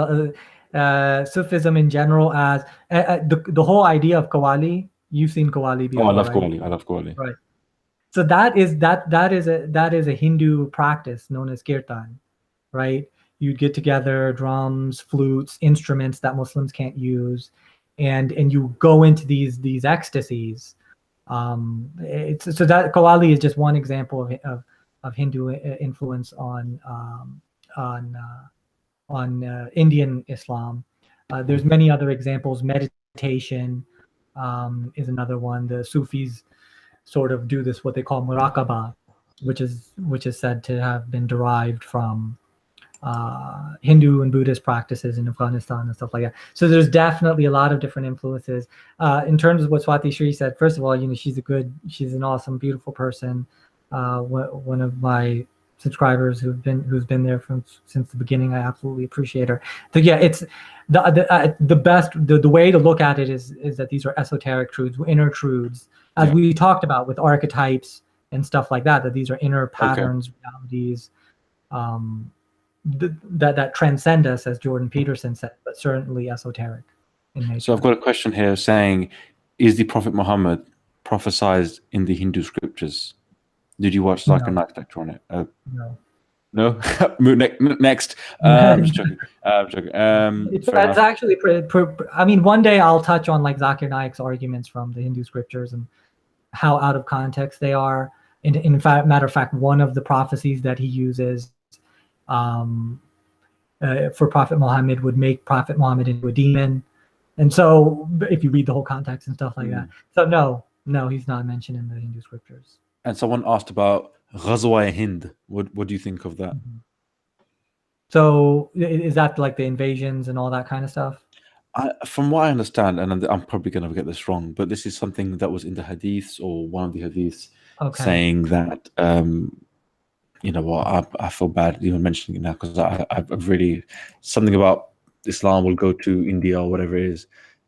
Sufism in general, as the whole idea of Qawwali. You've seen Qawwali before. Oh, I love right? Qawwali. I love Qawwali. Right. So that is a Hindu practice known as kirtan, right? You get together, drums, flutes, instruments that Muslims can't use, and you go into these ecstasies. So that Qawwali is just one example of Hindu influence on Indian Islam. There's many other examples. Meditation is another one. The Sufis sort of do this, what they call muraqabah, which is said to have been derived from Hindu and Buddhist practices in Afghanistan and stuff like that. So there's definitely a lot of different influences. In terms of what Swati Shri said, first of all, she's an awesome, beautiful person. One of my subscribers who's been there since the beginning. I absolutely appreciate her. So yeah, it's the best. The way to look at it is that these are esoteric truths, inner truths, as we talked about with archetypes and stuff like that. That these are inner patterns, realities, that transcend us, as Jordan Peterson said, but certainly esoteric in nature. So I've got a question here saying, is the Prophet Muhammad prophesied in the Hindu scriptures? Did you watch Zakir Naik's lecture on it? No? Next. I'm just joking. That's actually one day I'll touch on like Zakir Naik's arguments from the Hindu scriptures and how out of context they are. In fact, matter of fact, one of the prophecies that he uses for Prophet Muhammad would make Prophet Muhammad into a demon. And so if you read the whole context and stuff like that. So no, he's not mentioned in the Hindu scriptures. And someone asked about Ghazwa Hind. What do you think of that? So is that like the invasions and all that kind of stuff? From what I understand, and I'm probably going to get this wrong, but this is something that was in the hadiths or one of the hadiths saying that, you know what, I feel bad even mentioning it now because I've really, something about Islam will go to India or whatever it is.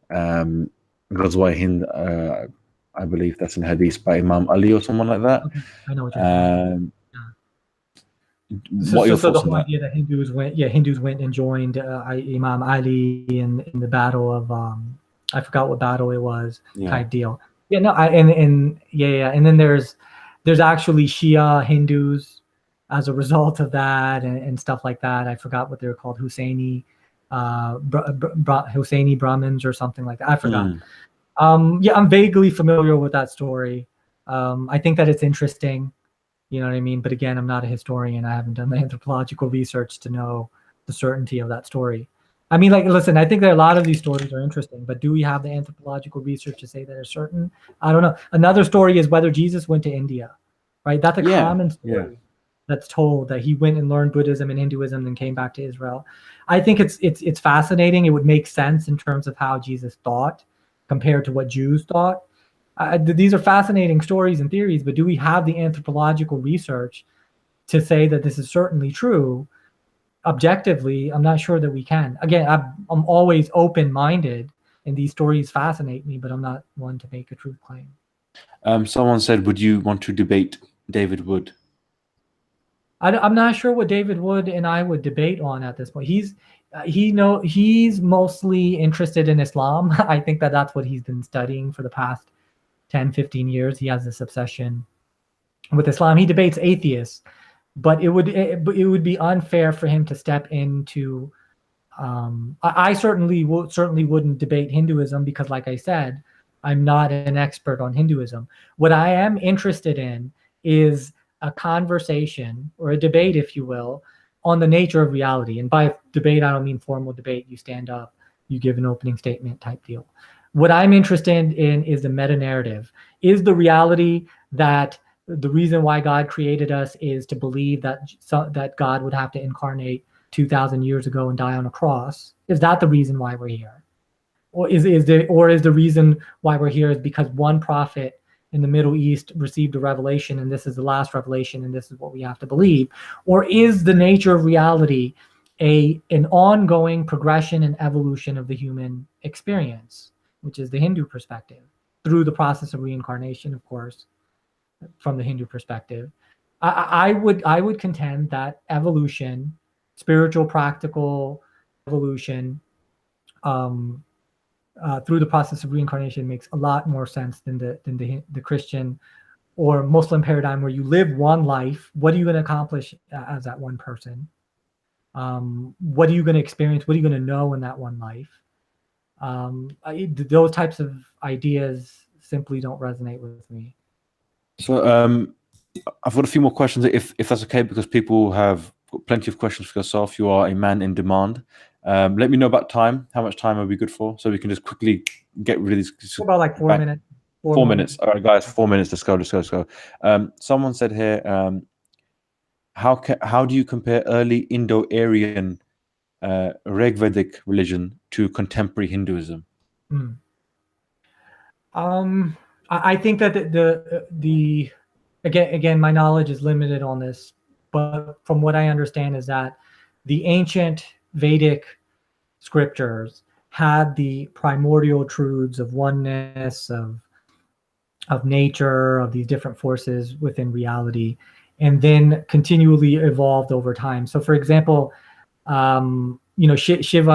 Ghazwa Hind, I believe that's in hadith by Imam Ali or someone like that. Okay. I know what you're saying. What are your thoughts the on whole that? idea that Hindus went and joined Imam Ali in the battle of I forgot what battle it was, type deal. Yeah, no, and then there's actually Shia Hindus as a result of that and stuff like that. I forgot what they were called, Husseini Brahmins or something like that. I forgot. Yeah, I'm vaguely familiar with that story. I think that it's interesting. You know what I mean? But again, I'm not a historian. I haven't done the anthropological research to know the certainty of that story. I mean, like, listen, I think that a lot of these stories are interesting, but do we have the anthropological research to say that are certain? I don't know. Another story is whether Jesus went to India, right? That's a common story that's told, that he went and learned Buddhism and Hinduism and came back to Israel. I think it's fascinating. It would make sense in terms of how Jesus thought compared to what Jews thought. These are fascinating stories and theories, but do we have the anthropological research to say that this is certainly true? Objectively, I'm not sure that we can. Again, I'm always open-minded, and these stories fascinate me, but I'm not one to make a truth claim. Someone said, would you want to debate David Wood? I'm not sure what David Wood and I would debate on at this point. He's mostly interested in Islam. I think that that's what he's been studying for the past 10, 15 years. He has this obsession with Islam. He debates atheists, but it would be unfair for him to step into. I certainly wouldn't debate Hinduism because, like I said, I'm not an expert on Hinduism. What I am interested in is a conversation or a debate, if you will, on the nature of reality. And by debate, I don't mean formal debate. You stand up, you give an opening statement type deal. What I'm interested in is the meta-narrative. Is the reality that the reason why God created us is to believe that God would have to incarnate 2,000 years ago and die on a cross? Is that the reason why we're here? Or is the reason why we're here is because one prophet in the Middle East received a revelation and this is the last revelation and this is what we have to believe? Or is the nature of reality an ongoing progression and evolution of the human experience, which is the Hindu perspective, through the process of reincarnation, of course, from the Hindu perspective? I would contend that evolution, spiritual, practical evolution, through the process of reincarnation makes a lot more sense than the Christian or Muslim paradigm, where you live one life. What are you going to accomplish as that one person? What are you going to experience? What are you going to know in that one life? Those types of ideas simply don't resonate with me. So I've got a few more questions, if that's okay, because people have got plenty of questions for yourself. You are a man in demand. Let me know about time. How much time are we good for? So we can just quickly get rid of these. About like 4 minutes. 4 minutes. All right, guys, 4 minutes. Let's go. Someone said here, how do you compare early Indo-Aryan Rigvedic religion to contemporary Hinduism? I think that the again, my knowledge is limited on this, but from what I understand is that the ancient Vedic scriptures had the primordial truths of oneness, of nature, of these different forces within reality, and then continually evolved over time. So, for example, Shiva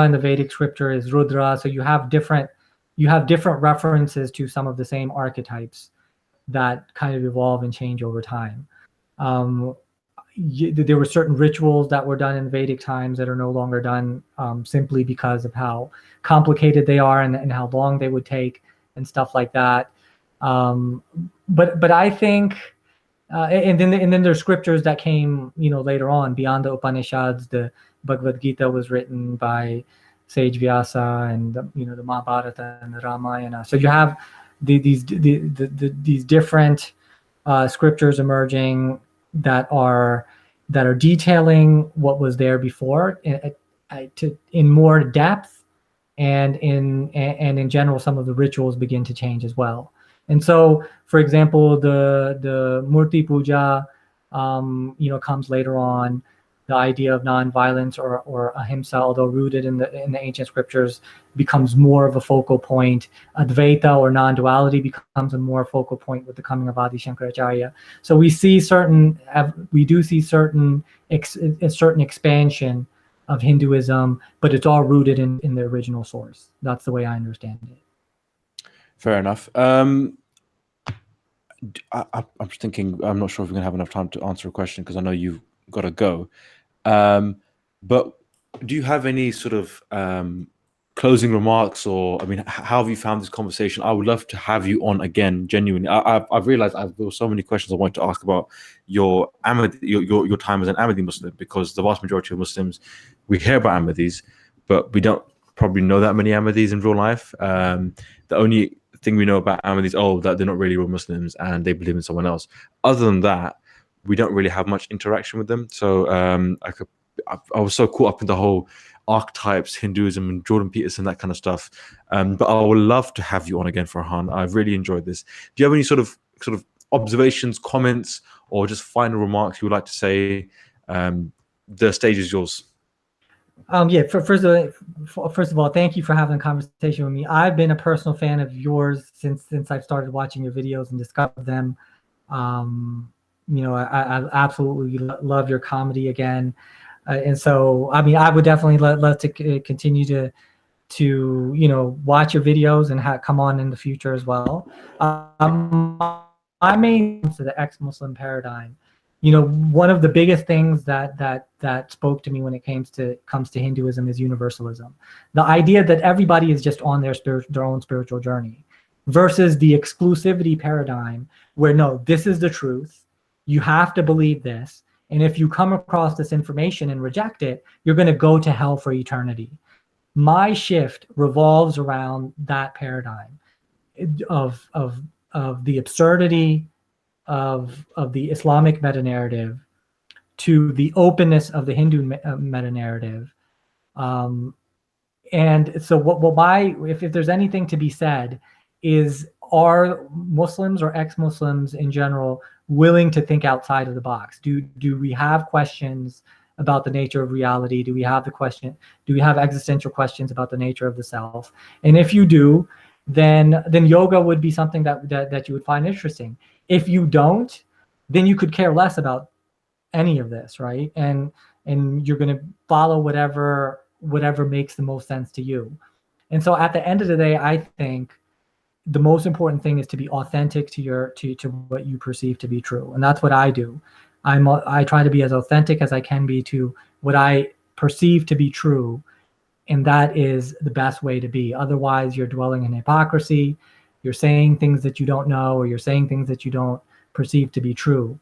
in the Vedic scripture is Rudra. So you have different references to some of the same archetypes that kind of evolve and change over time. There were certain rituals that were done in Vedic times that are no longer done, simply because of how complicated they are and how long they would take and stuff like that. But I think, and then there's scriptures that came later on beyond the Upanishads. The Bhagavad Gita was written by sage Vyasa and the Mahabharata and the Ramayana. So you have these different scriptures emerging that are detailing what was there before in more depth, and in general, some of the rituals begin to change as well. And so, for example, the Murti Puja, comes later on. The idea of nonviolence or ahimsa, although rooted in the ancient scriptures, becomes more of a focal point. Advaita or non-duality becomes a more focal point with the coming of Adi Shankaracharya. So we do see certain expansion of Hinduism, but it's all rooted in the original source. That's the way I understand it. Fair enough. I'm just thinking, I'm not sure if we're going to have enough time to answer a question because I know you've got to go. But do you have any sort of closing remarks, or how have you found this conversation? I would love to have you on again. Genuinely, I've realized there were so many questions I wanted to ask about your your time as an Ahmadi Muslim, because the vast majority of Muslims, we hear about Ahmadis, but we don't probably know that many Ahmadis in real life. The only thing we know about Ahmadis, that they're not really real Muslims and they believe in someone else. Other than that, we don't really have much interaction with them. So I was so caught up in the whole archetypes, Hinduism, and Jordan Peterson, that kind of stuff. But I would love to have you on again, Farhan. I've really enjoyed this. Do you have any sort of observations, comments, or just final remarks you would like to say? The stage is yours. First of all, thank you for having a conversation with me. I've been a personal fan of yours since I've started watching your videos and discovered them. I absolutely love your comedy again. And so, I would definitely love to continue to watch your videos and come on in the future as well. My main to the ex-Muslim paradigm, one of the biggest things that spoke to me when it comes to Hinduism is universalism. The idea that everybody is just on their own spiritual journey, versus the exclusivity paradigm where, no, this is the truth. You have to believe this. And if you come across this information and reject it, you're going to go to hell for eternity. My shift revolves around that paradigm of the absurdity of the Islamic meta-narrative to the openness of the Hindu meta-narrative. And so if there's anything to be said, is, are Muslims or ex-Muslims in general willing to think outside of the box? Do we have questions about the nature of reality? Do we have existential questions about the nature of the self? And if you do, then yoga would be something that you would find interesting. If you don't, then you could care less about any of this, right? And you're going to follow whatever makes the most sense to you. And so at the end of the day, I think the most important thing is to be authentic to what you perceive to be true. And that's what I do. I try to be as authentic as I can be to what I perceive to be true. And that is the best way to be. Otherwise, you're dwelling in hypocrisy. You're saying things that you don't know, or you're saying things that you don't perceive to be true.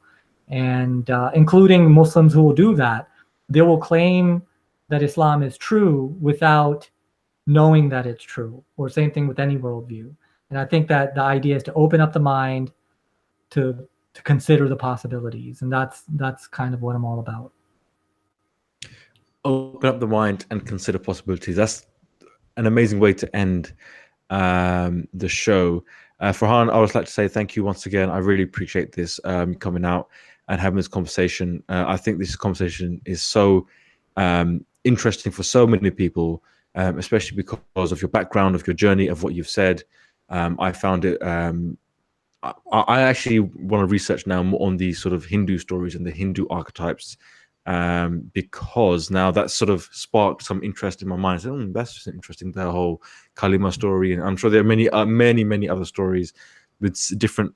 And including Muslims who will do that, they will claim that Islam is true without knowing that it's true, or same thing with any worldview. And I think that the idea is to open up the mind to consider the possibilities. And that's kind of what I'm all about. Open up the mind and consider possibilities. That's an amazing way to end the show. Farhan, I would like to say thank you once again. I really appreciate this coming out and having this conversation. I think this conversation is so interesting for so many people, especially because of your background, of your journey, of what you've said. I found it. I actually want to research now more on these sort of Hindu stories and the Hindu archetypes, because now that sort of sparked some interest in my mind. I said, that's just interesting, the whole Kalima story, and I'm sure there are many other stories with different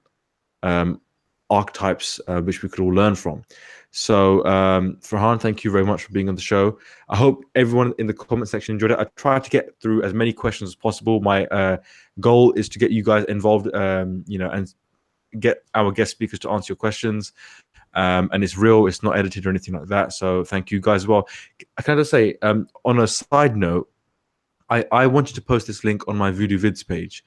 archetypes which we could all learn from. So Farhan, thank you very much for being on the show. I hope everyone in the comment section enjoyed it. I tried to get through as many questions as possible. My goal is to get you guys involved, and get our guest speakers to answer your questions. And it's real, it's not edited or anything like that. So thank you guys as well. I kind of say, on a side note, I wanted to post this link on my Veedu Vids page.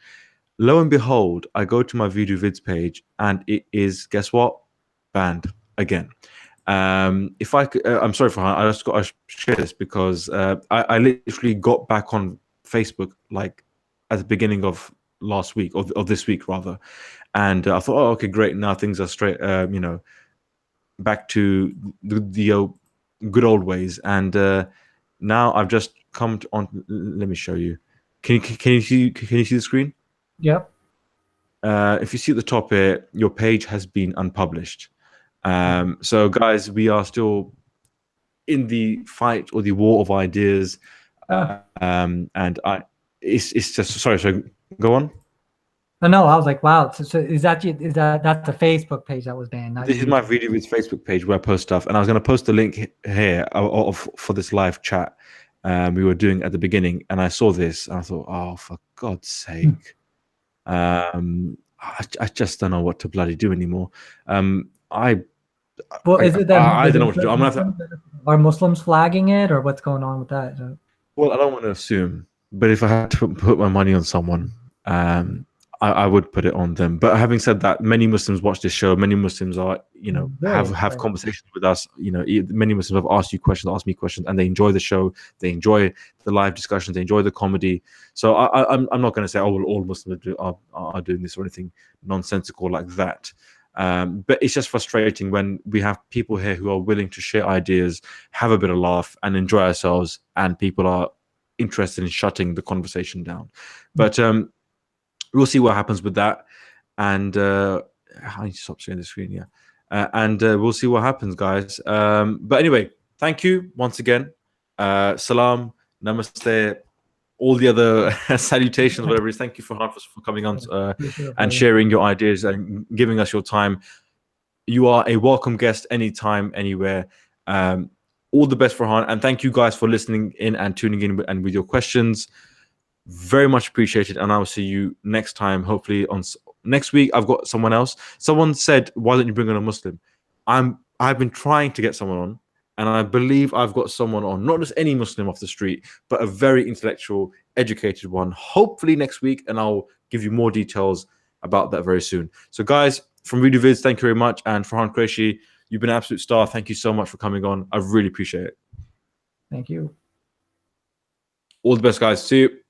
Lo and behold, I go to my Veedu Vids page and it is, guess what? Banned again. If I could, I'm sorry, Farhan, I just got to share this because I literally got back on Facebook like at the beginning of last week, of this week rather, and I thought, oh, okay, great, now things are straight, back to the good old ways, and now I've just come on. Let me show you. Can you see the screen? Yep. If you see at the top here, your page has been unpublished. So guys, we are still in the fight or the war of ideas. And it's just, sorry, go on. No, I was like, wow. So that's the Facebook page that was banned? This is my Veedu Vids Facebook page where I post stuff, and I was going to post the link here for this live chat we were doing at the beginning, and I saw this, and I thought, oh, for God's sake. I just don't know what to bloody do anymore. Is it that I don't know what to do. I'm gonna have to, are Muslims flagging it, or what's going on with that? Well, I don't want to assume, but if I had to put my money on someone, I would put it on them. But having said that, many Muslims watch this show. Many Muslims are, have conversations with us. Many Muslims have asked you questions, asked me questions, and they enjoy the show. They enjoy the live discussions. They enjoy the comedy. So I'm not going to say, oh, well, all Muslims are doing this or anything nonsensical like that. But it's just frustrating when we have people here who are willing to share ideas, have a bit of laugh, and enjoy ourselves, and people are interested in shutting the conversation down. But we'll see what happens with that. And I need to stop sharing the screen, yeah. And we'll see what happens, guys. But anyway, thank you once again. Salam, namaste, all the other salutations, whatever it is. Thank you for coming on and sharing your ideas and giving us your time. You are a welcome guest anytime, anywhere. All the best, Farhan. And thank you guys for listening in and tuning in and with your questions. Very much appreciated. And I will see you next time, hopefully on next week. I've got someone else. Someone said, why don't you bring on a Muslim? I've been trying to get someone on, and I believe I've got someone on, not just any Muslim off the street, but a very intellectual, educated one, hopefully next week, and I'll give you more details about that very soon. So guys, from Veedu Vids, thank you very much. And Farhan Qureshi, you've been an absolute star. Thank you so much for coming on. I really appreciate it. Thank you. All the best, guys. See you.